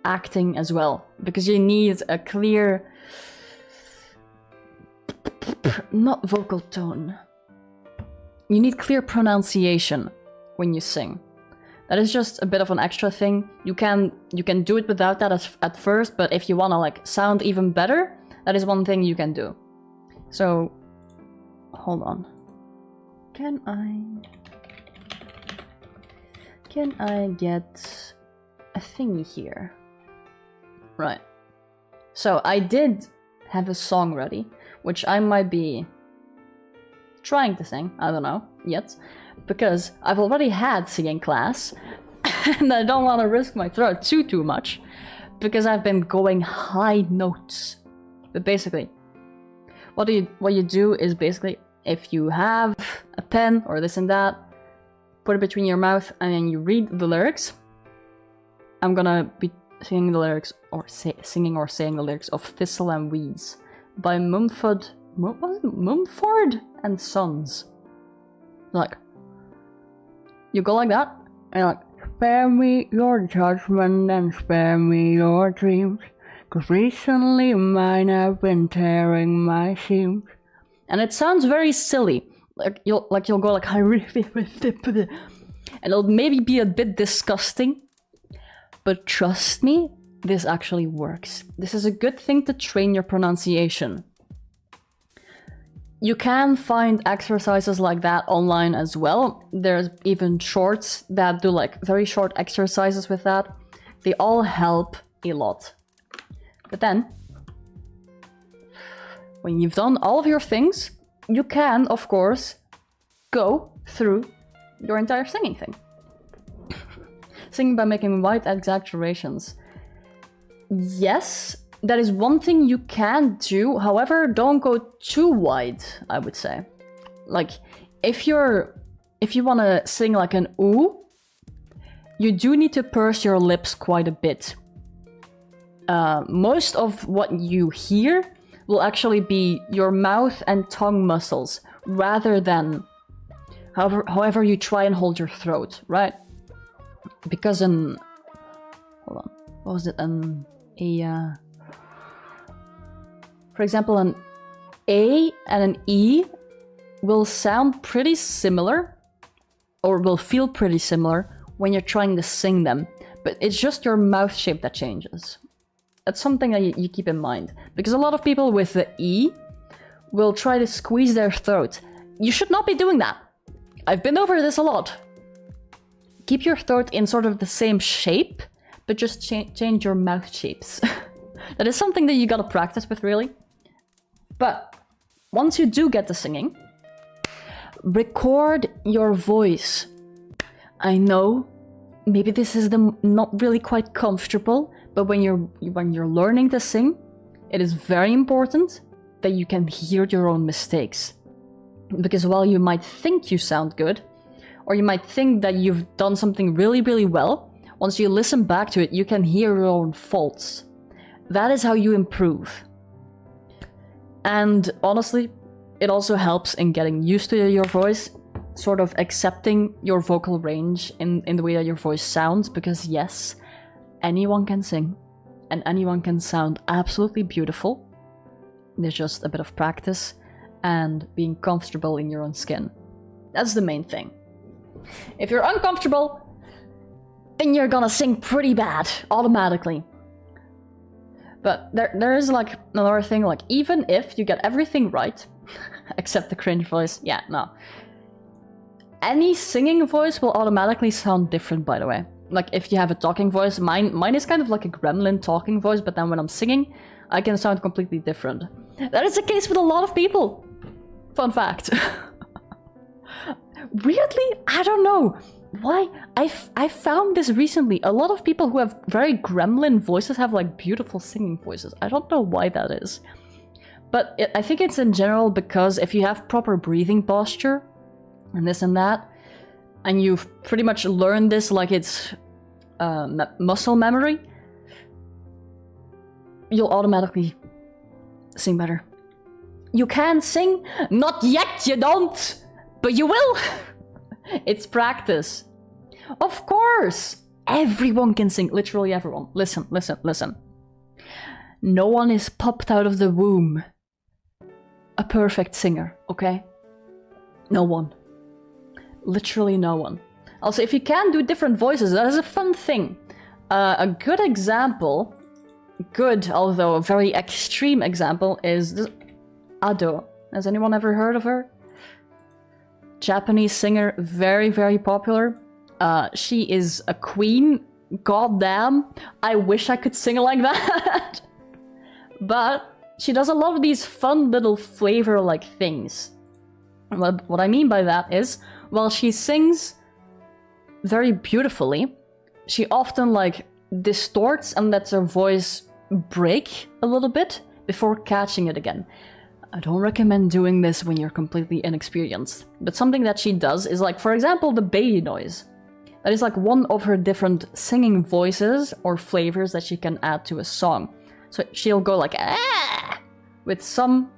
acting as well, because you need a clear, not vocal tone, you need clear pronunciation when you sing. That is just a bit of an extra thing. You can do it without that at first, but if you want to like sound even better, that is one thing you can do. So hold on, can I get a thingy here? Right. So I did have a song ready, which I might be trying to sing, I don't know, yet. Because I've already had singing class, and I don't want to risk my throat too much, because I've been going high notes. But basically, what you do is basically, if you have a pen or this and that, put it between your mouth and then you read the lyrics. I'm gonna be singing the lyrics, or singing or saying the lyrics of Thistle and Weeds by Mumford and Sons. Like, you go like that, and you're like, spare me your judgment and spare me your dreams, 'cause recently mine have been tearing my seams. And it sounds very silly. You'll go like, and it'll maybe be a bit disgusting, but trust me, this actually works. This is a good thing to train your pronunciation. You can find exercises like that online as well. There's even shorts that do like very short exercises with that. They all help a lot. But then, when you've done all of your things, you can, of course, go through your entire singing thing. singing by making wide exaggerations. Yes, that is one thing you can do. However, don't go too wide, I would say. Like, if you want to sing like an ooh, you do need to purse your lips quite a bit. Most of what you hear will actually be your mouth and tongue muscles, rather than however you try and hold your throat, right? Because hold on, what was it? For example, an A and an E will sound pretty similar, or will feel pretty similar when you're trying to sing them, but it's just your mouth shape that changes. That's something that you keep in mind, because a lot of people with the E will try to squeeze their throat. You should not be doing that. I've been over this a lot. Keep your throat in sort of the same shape, but just change your mouth shapes. That is something that you gotta practice with, really. But once you do get to singing, record your voice. I know, maybe this is not really quite comfortable, but when you're learning to sing, it is very important that you can hear your own mistakes. Because while you might think you sound good, or you might think that you've done something really, really well, once you listen back to it, you can hear your own faults. That is how you improve. And honestly, it also helps in getting used to your voice, sort of accepting your vocal range in the way that your voice sounds, because yes, anyone can sing, and anyone can sound absolutely beautiful. There's just a bit of practice and being comfortable in your own skin. That's the main thing. If you're uncomfortable, then you're gonna sing pretty bad, automatically. But there is like another thing, like even if you get everything right, except the cringe voice, yeah, no. Any singing voice will automatically sound different, by the way. Like if you have a talking voice, mine is kind of like a gremlin talking voice, but then when I'm singing, I can sound completely different. That is the case with a lot of people. Fun fact. Weirdly, I don't know why. I found this recently. A lot of people who have very gremlin voices have like beautiful singing voices. I don't know why that is. But I think it's in general because if you have proper breathing posture, and this and that, and you've pretty much learned this like it's muscle memory, you'll automatically sing better. You can sing, not yet you don't, but you will. It's practice. Of course, everyone can sing, literally everyone. Listen, listen, listen. No one is popped out of the womb a perfect singer, okay? No one. Literally no one. Also, if you can do different voices, that is a fun thing. A good example, although a very extreme example, is this Ado. Has anyone ever heard of her? Japanese singer, very, very popular. She is a queen. Goddamn, I wish I could sing like that. But she does a lot of these fun little flavor-like things. What I mean by that is, while she sings very beautifully, she often like distorts and lets her voice break a little bit before catching it again. I don't recommend doing this when you're completely inexperienced, but something that she does is like, for example, the baby noise. That is like one of her different singing voices or flavors that she can add to a song. So she'll go like, ah, with some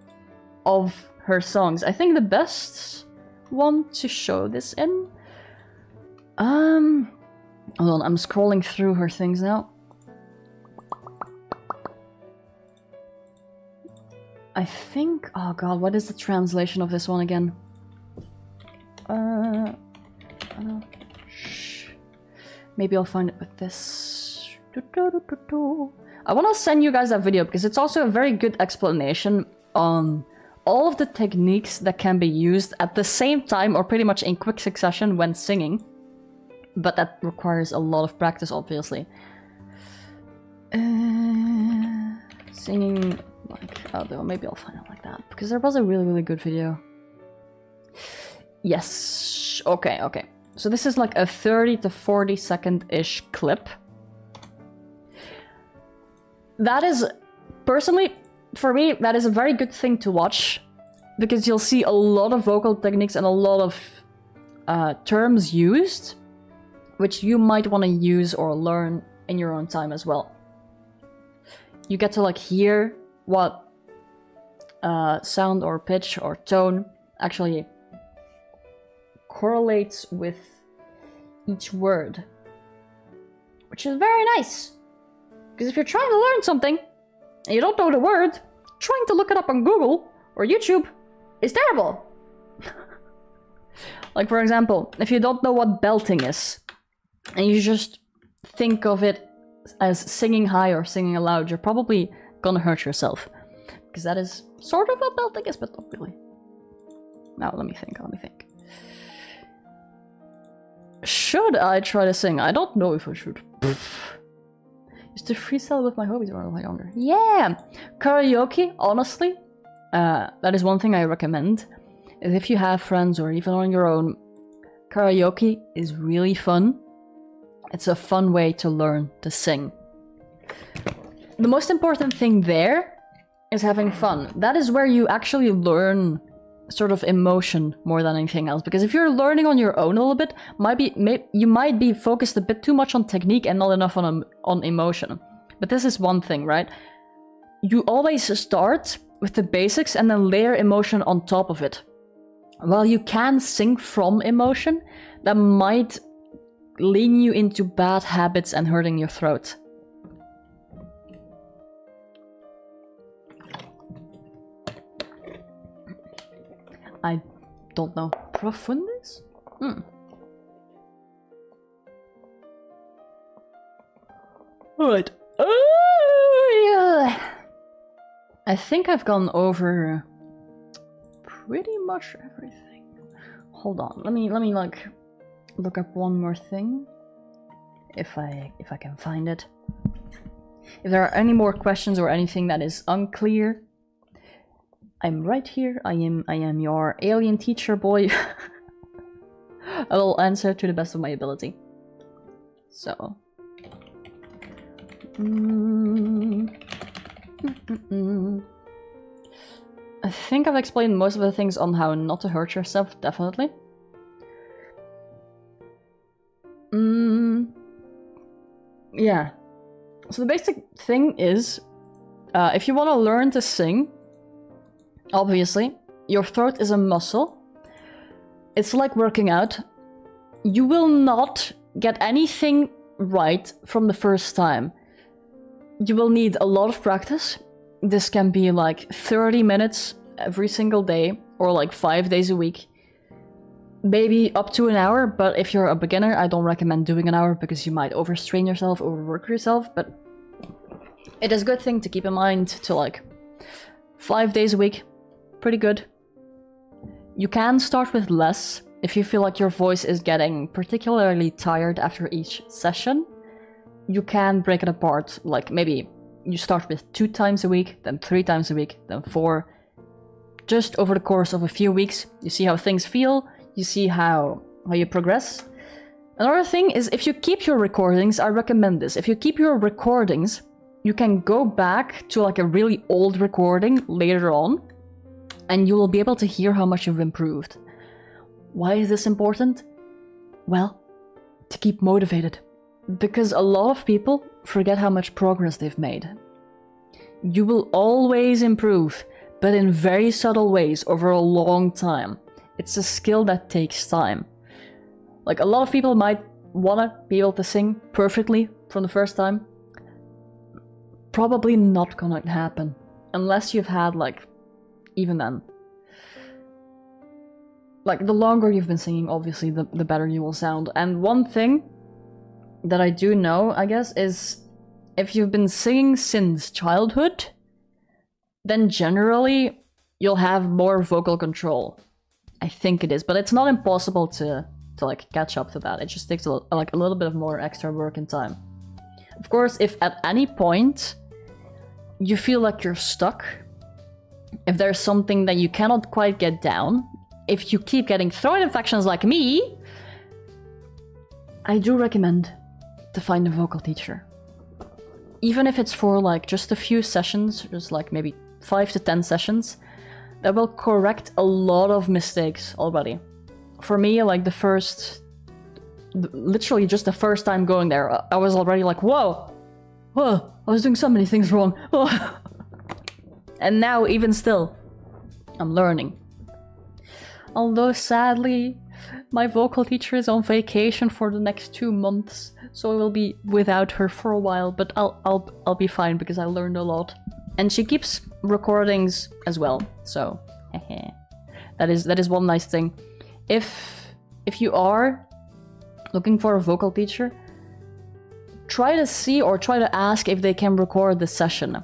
of her songs. I think the best one to show this in, hold on, I'm scrolling through her things now. I think, oh god, what is the translation of this one again? Maybe I'll find it with this. I want to send you guys that video because it's also a very good explanation on all of the techniques that can be used at the same time or pretty much in quick succession when singing. But that requires a lot of practice, obviously. Singing like Aldo, maybe I'll find it like that because there was a really, really good video. Yes, okay. So this is like a 30 to 40 second-ish clip. That is, personally, for me, that is a very good thing to watch, because you'll see a lot of vocal techniques and a lot of terms used, which you might want to use or learn in your own time as well. You get to like hear what sound or pitch or tone actually correlates with each word, which is very nice. Because if you're trying to learn something and you don't know the word, trying to look it up on Google or YouTube is terrible. Like, for example, if you don't know what belting is, and you just think of it as singing high or singing aloud, you're probably gonna hurt yourself. Because that is sort of what belting is, but not really. Now, let me think. Should I try to sing? I don't know if I should. Used to freestyle with my hobbies when I was younger. Yeah! Karaoke, honestly, that is one thing I recommend. Is if you have friends or even on your own, karaoke is really fun. It's a fun way to learn to sing. The most important thing there is having fun. That is where you actually learn sort of emotion more than anything else. Because if you're learning on your own a little bit, you might be focused a bit too much on technique and not enough on emotion. But this is one thing, right? You always start with the basics and then layer emotion on top of it. While you can sing from emotion, that might lean you into bad habits and hurting your throat. I don't know. Profundis? Alright. Oh, yeah. I think I've gone over pretty much everything. Hold on. Let me like look up one more thing. If I can find it. If there are any more questions or anything that is unclear, I'm right here. I am your alien teacher boy. I will answer to the best of my ability. So. I think I've explained most of the things on how not to hurt yourself, definitely. Yeah. So the basic thing is, if you want to learn to sing, obviously, your throat is a muscle. It's like working out. You will not get anything right from the first time. You will need a lot of practice. This can be like 30 minutes every single day, or like 5 days a week. Maybe up to an hour, but if you're a beginner, I don't recommend doing an hour because you might overstrain yourself, overwork yourself, but it is a good thing to keep in mind to like 5 days a week. Pretty good. You can start with less if you feel like your voice is getting particularly tired after each session. You can break it apart, like maybe you start with 2 times a week, then 3 times a week, then 4. Just over the course of a few weeks, you see how things feel, you see how you progress. Another thing is, if you keep your recordings, I recommend this. If you keep your recordings, you can go back to like a really old recording later on, and you will be able to hear how much you've improved. Why is this important? Well, to keep motivated. Because a lot of people forget how much progress they've made. You will always improve, but in very subtle ways over a long time. It's a skill that takes time. Like, a lot of people might wanna be able to sing perfectly from the first time. Probably not gonna happen. Unless you've had, like, even then. Like, the longer you've been singing, obviously, the better you will sound. And one thing that I do know, I guess, is if you've been singing since childhood, then generally you'll have more vocal control. I think it is, but it's not impossible to like catch up to that. It just takes a little bit of more extra work and time. Of course, if at any point you feel like you're stuck, if there's something that you cannot quite get down, if you keep getting throat infections like me, I do recommend to find a vocal teacher. Even if it's for like just a few sessions, just like maybe 5 to 10 sessions, that will correct a lot of mistakes already. For me, like literally just the first time going there, I was already like, whoa, I was doing so many things wrong. And now, even still, I'm learning. Although sadly, my vocal teacher is on vacation for the next 2 months, so I will be without her for a while, but I'll be fine because I learned a lot. And she keeps recordings as well, so that is one nice thing. If you are looking for a vocal teacher, try to see or try to ask if they can record the session.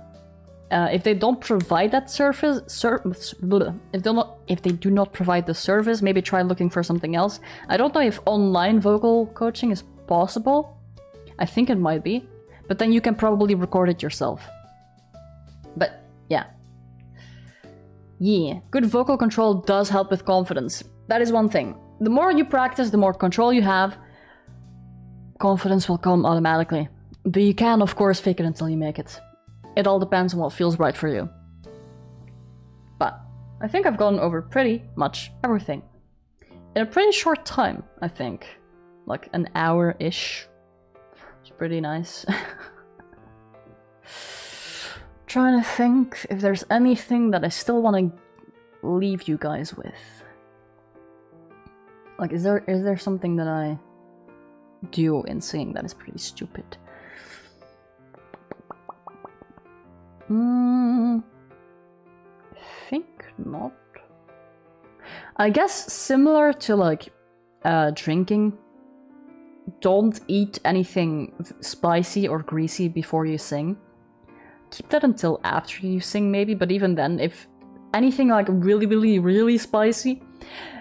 If they don't provide that service, if they do not provide the service, maybe try looking for something else. I don't know if online vocal coaching is possible. I think it might be, but then you can probably record it yourself. But yeah, good vocal control does help with confidence. That is one thing. The more you practice, the more control you have, confidence will come automatically. But you can, of course, fake it until you make it. It all depends on what feels right for you. But I think I've gone over pretty much everything. In a pretty short time, I think. Like an hour-ish. It's pretty nice. Trying to think if there's anything that I still want to leave you guys with. Like, is there something that I do in singing that is pretty stupid? Think not. I guess similar to like drinking, don't eat anything spicy or greasy before you sing. Keep that until after you sing maybe, but even then, if anything like really spicy,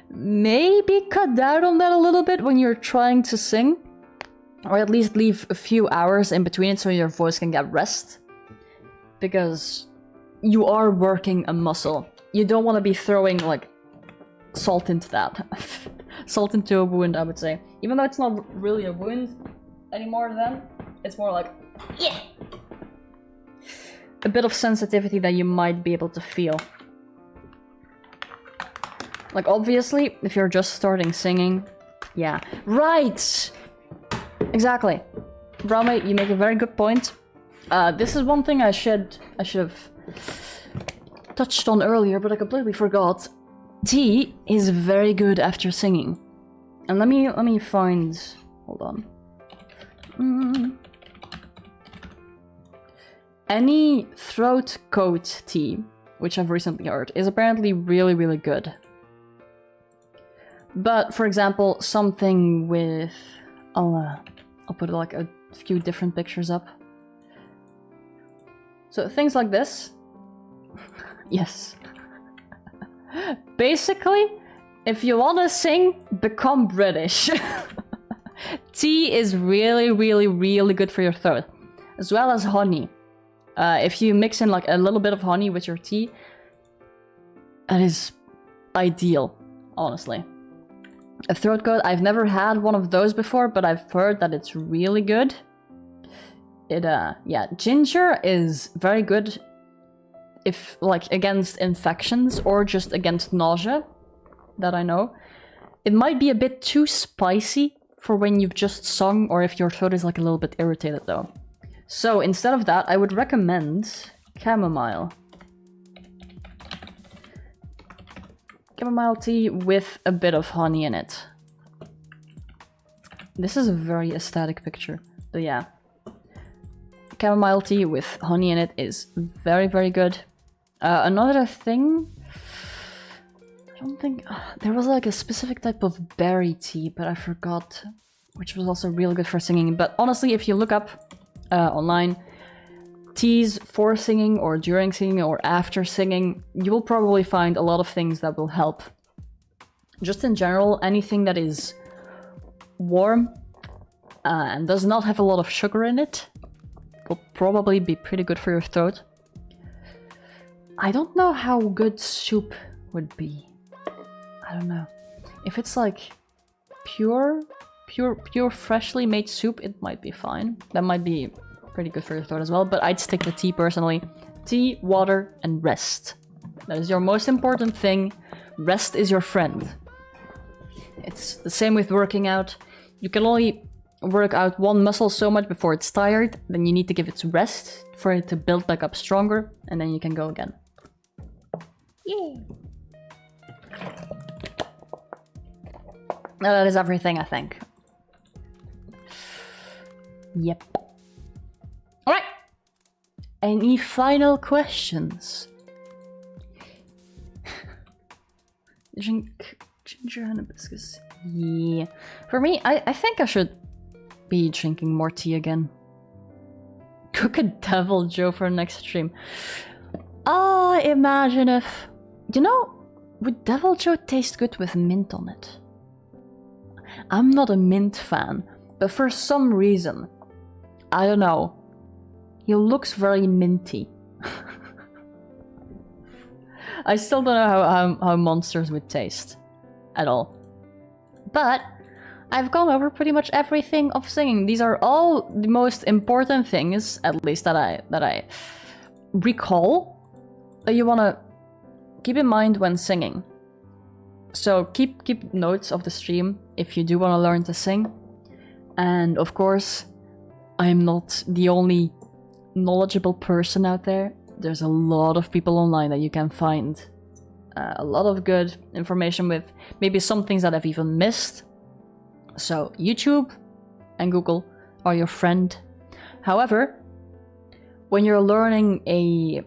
maybe cut down on that a little bit when you're trying to sing. Or at least leave a few hours in between it so your voice can get rest. Because you are working a muscle. You don't want to be throwing like salt into that. Salt into a wound, I would say. Even though it's not really a wound anymore then, it's more like, yeah! A bit of sensitivity that you might be able to feel. Like obviously, if you're just starting singing, yeah. Right! Exactly. Brahma, you make a very good point. This is one thing I should have touched on earlier, but I completely forgot. Tea is very good after singing. And let me find... Hold on. Any throat coat tea, which I've recently heard, is apparently really good. But, for example, something with... I'll put like a few different pictures up. So things like this. Yes. Basically, if you want to sing, become British. Tea is really good for your throat. As well as honey. If you mix in like a little bit of honey with your tea, that is ideal, honestly. A throat coat, I've never had one of those before, but I've heard that it's really good. Yeah, ginger is very good if, like, against infections or just against nausea, that I know. It might be a bit too spicy for when you've just sung or if your throat is, like, a little bit irritated, though. So, instead of that, I would recommend chamomile. Chamomile tea with a bit of honey in it. This is a very aesthetic picture, but yeah. Chamomile tea with honey in it is very good. Another thing... I don't think... there was like a specific type of berry tea, but I forgot. Which was also really good for singing. But honestly, if you look up online... teas for singing or during singing or after singing, you will probably find a lot of things that will help. Just in general, anything that is warm and does not have a lot of sugar in it will probably be pretty good for your throat. I don't know how good soup would be. I don't know. If it's like pure pure freshly made soup, it might be fine. That might be pretty good for your throat as well, but I'd stick to tea personally. Tea, water, and rest. That is your most important thing. Rest is your friend. It's the same with working out. You can only work out one muscle so much before it's tired, then you need to give it rest for it to build back up stronger, and then you can go again. Yeah. Now that is everything, I think. Yep. Alright! Any final questions? Drink ginger hibiscus. Yeah. For me, I think I should be drinking more tea again. Cook a devil Joe for next stream. Ah, imagine if... You know, would devil Joe taste good with mint on it? I'm not a mint fan, but for some reason, I don't know, he looks very minty. I still don't know how monsters would taste at all. But I've gone over pretty much everything of singing. These are all the most important things, at least that I recall, that you want to keep in mind when singing. So keep notes of the stream if you do want to learn to sing. And of course, I'm not the only knowledgeable person out there. There's a lot of people online that you can find a lot of good information with. Maybe some things that I've even missed. So YouTube and Google are your friend. However, when you're learning a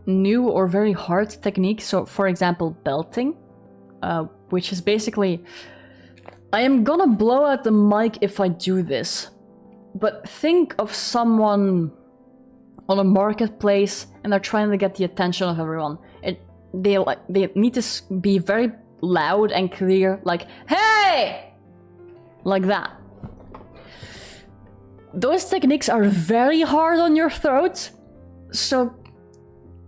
new or very hard technique, so for example belting, which is basically... I am gonna blow out the mic if I do this, but think of someone on a marketplace and they're trying to get the attention of everyone. They need to be very loud and clear, like, hey! Like that. Those techniques are very hard on your throat, so,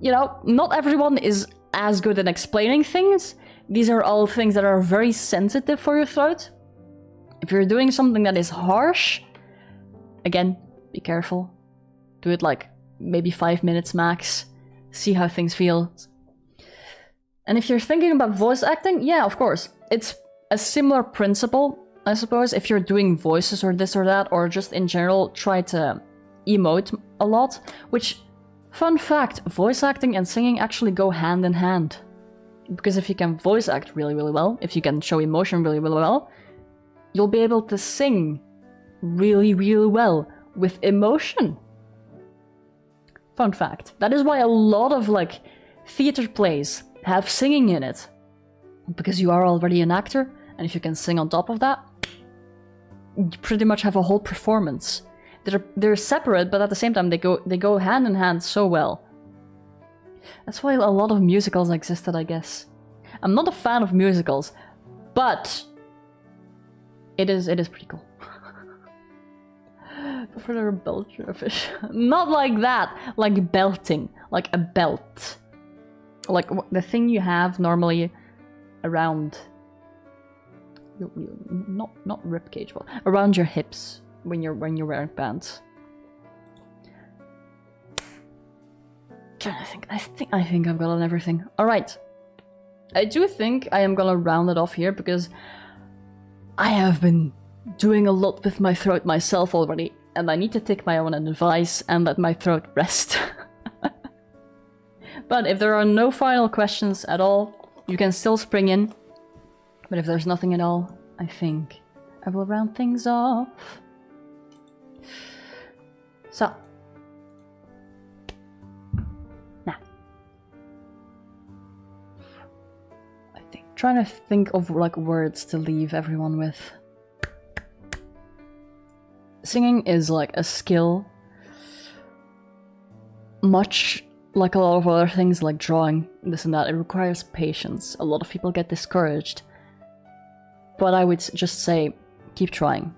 you know, not everyone is as good at explaining things. These are all things that are very sensitive for your throat. If you're doing something that is harsh, again, be careful. Do it like maybe 5 minutes max. See how things feel. And if you're thinking about voice acting, yeah, of course. It's a similar principle, I suppose. If you're doing voices or this or that, or just in general try to emote a lot. Which, fun fact, voice acting and singing actually go hand in hand. Because if you can voice act really, really well, if you can show emotion really, really well, you'll be able to sing really, really well with emotion. Fun fact. That is why a lot of, like, theater plays have singing in it. Because you are already an actor, and if you can sing on top of that, you pretty much have a whole performance. They're separate, but at the same time they go hand in hand so well. That's why a lot of musicals existed, I guess. I'm not a fan of musicals, but it is pretty cool. For the belcher fish. Not like that, like belting, like a belt. Like the thing you have normally around, not ribcage, but around your hips when you're wearing pants. I think I've gotten everything. All right, I do think I am gonna round it off here because I have been doing a lot with my throat myself already, and I need to take my own advice and let my throat rest. But if there are no final questions at all, you can still spring in. But if there's nothing at all, I think I will round things off. So. Now. Trying to think of like words to leave everyone with. Singing is like a skill, much like a lot of other things like drawing, this and that. It requires patience. A lot of people get discouraged. But I would just say, keep trying.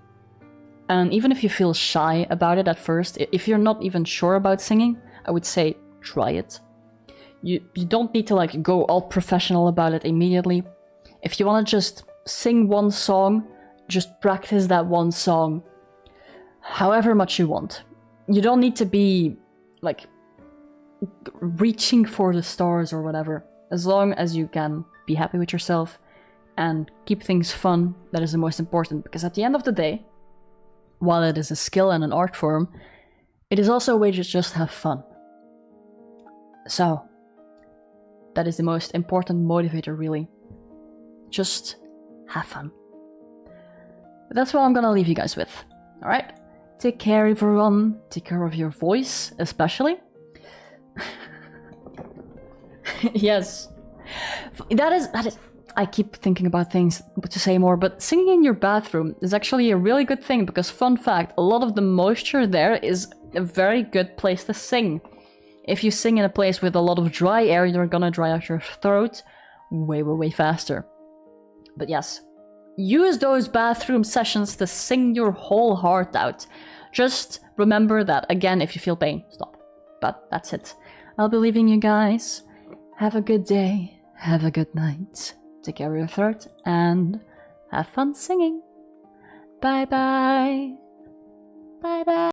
And even if you feel shy about it at first, if you're not even sure about singing, I would say, try it. You don't need to like go all professional about it immediately. If you want to just sing one song just practice that one song however much you want. You don't need to be like reaching for the stars or whatever. As long as you can be happy with yourself and keep things fun, that is the most important. Because at the end of the day, while it is a skill and an art form, it is also a way to just have fun. So, that is the most important motivator, really. Just have fun. But that's what I'm gonna leave you guys with. Alright? Take care, everyone. Take care of your voice, especially. Yes. That is... I keep thinking about things to say more, but singing in your bathroom is actually a really good thing because, fun fact, a lot of the moisture there is a very good place to sing. If you sing in a place with a lot of dry air, you're gonna dry out your throat way, way, way faster. But yes, use those bathroom sessions to sing your whole heart out. Just remember that, again, if you feel pain, stop. But that's it. I'll be leaving you guys. Have a good day. Have a good night. Take care of your throat and have fun singing. Bye bye. Bye bye.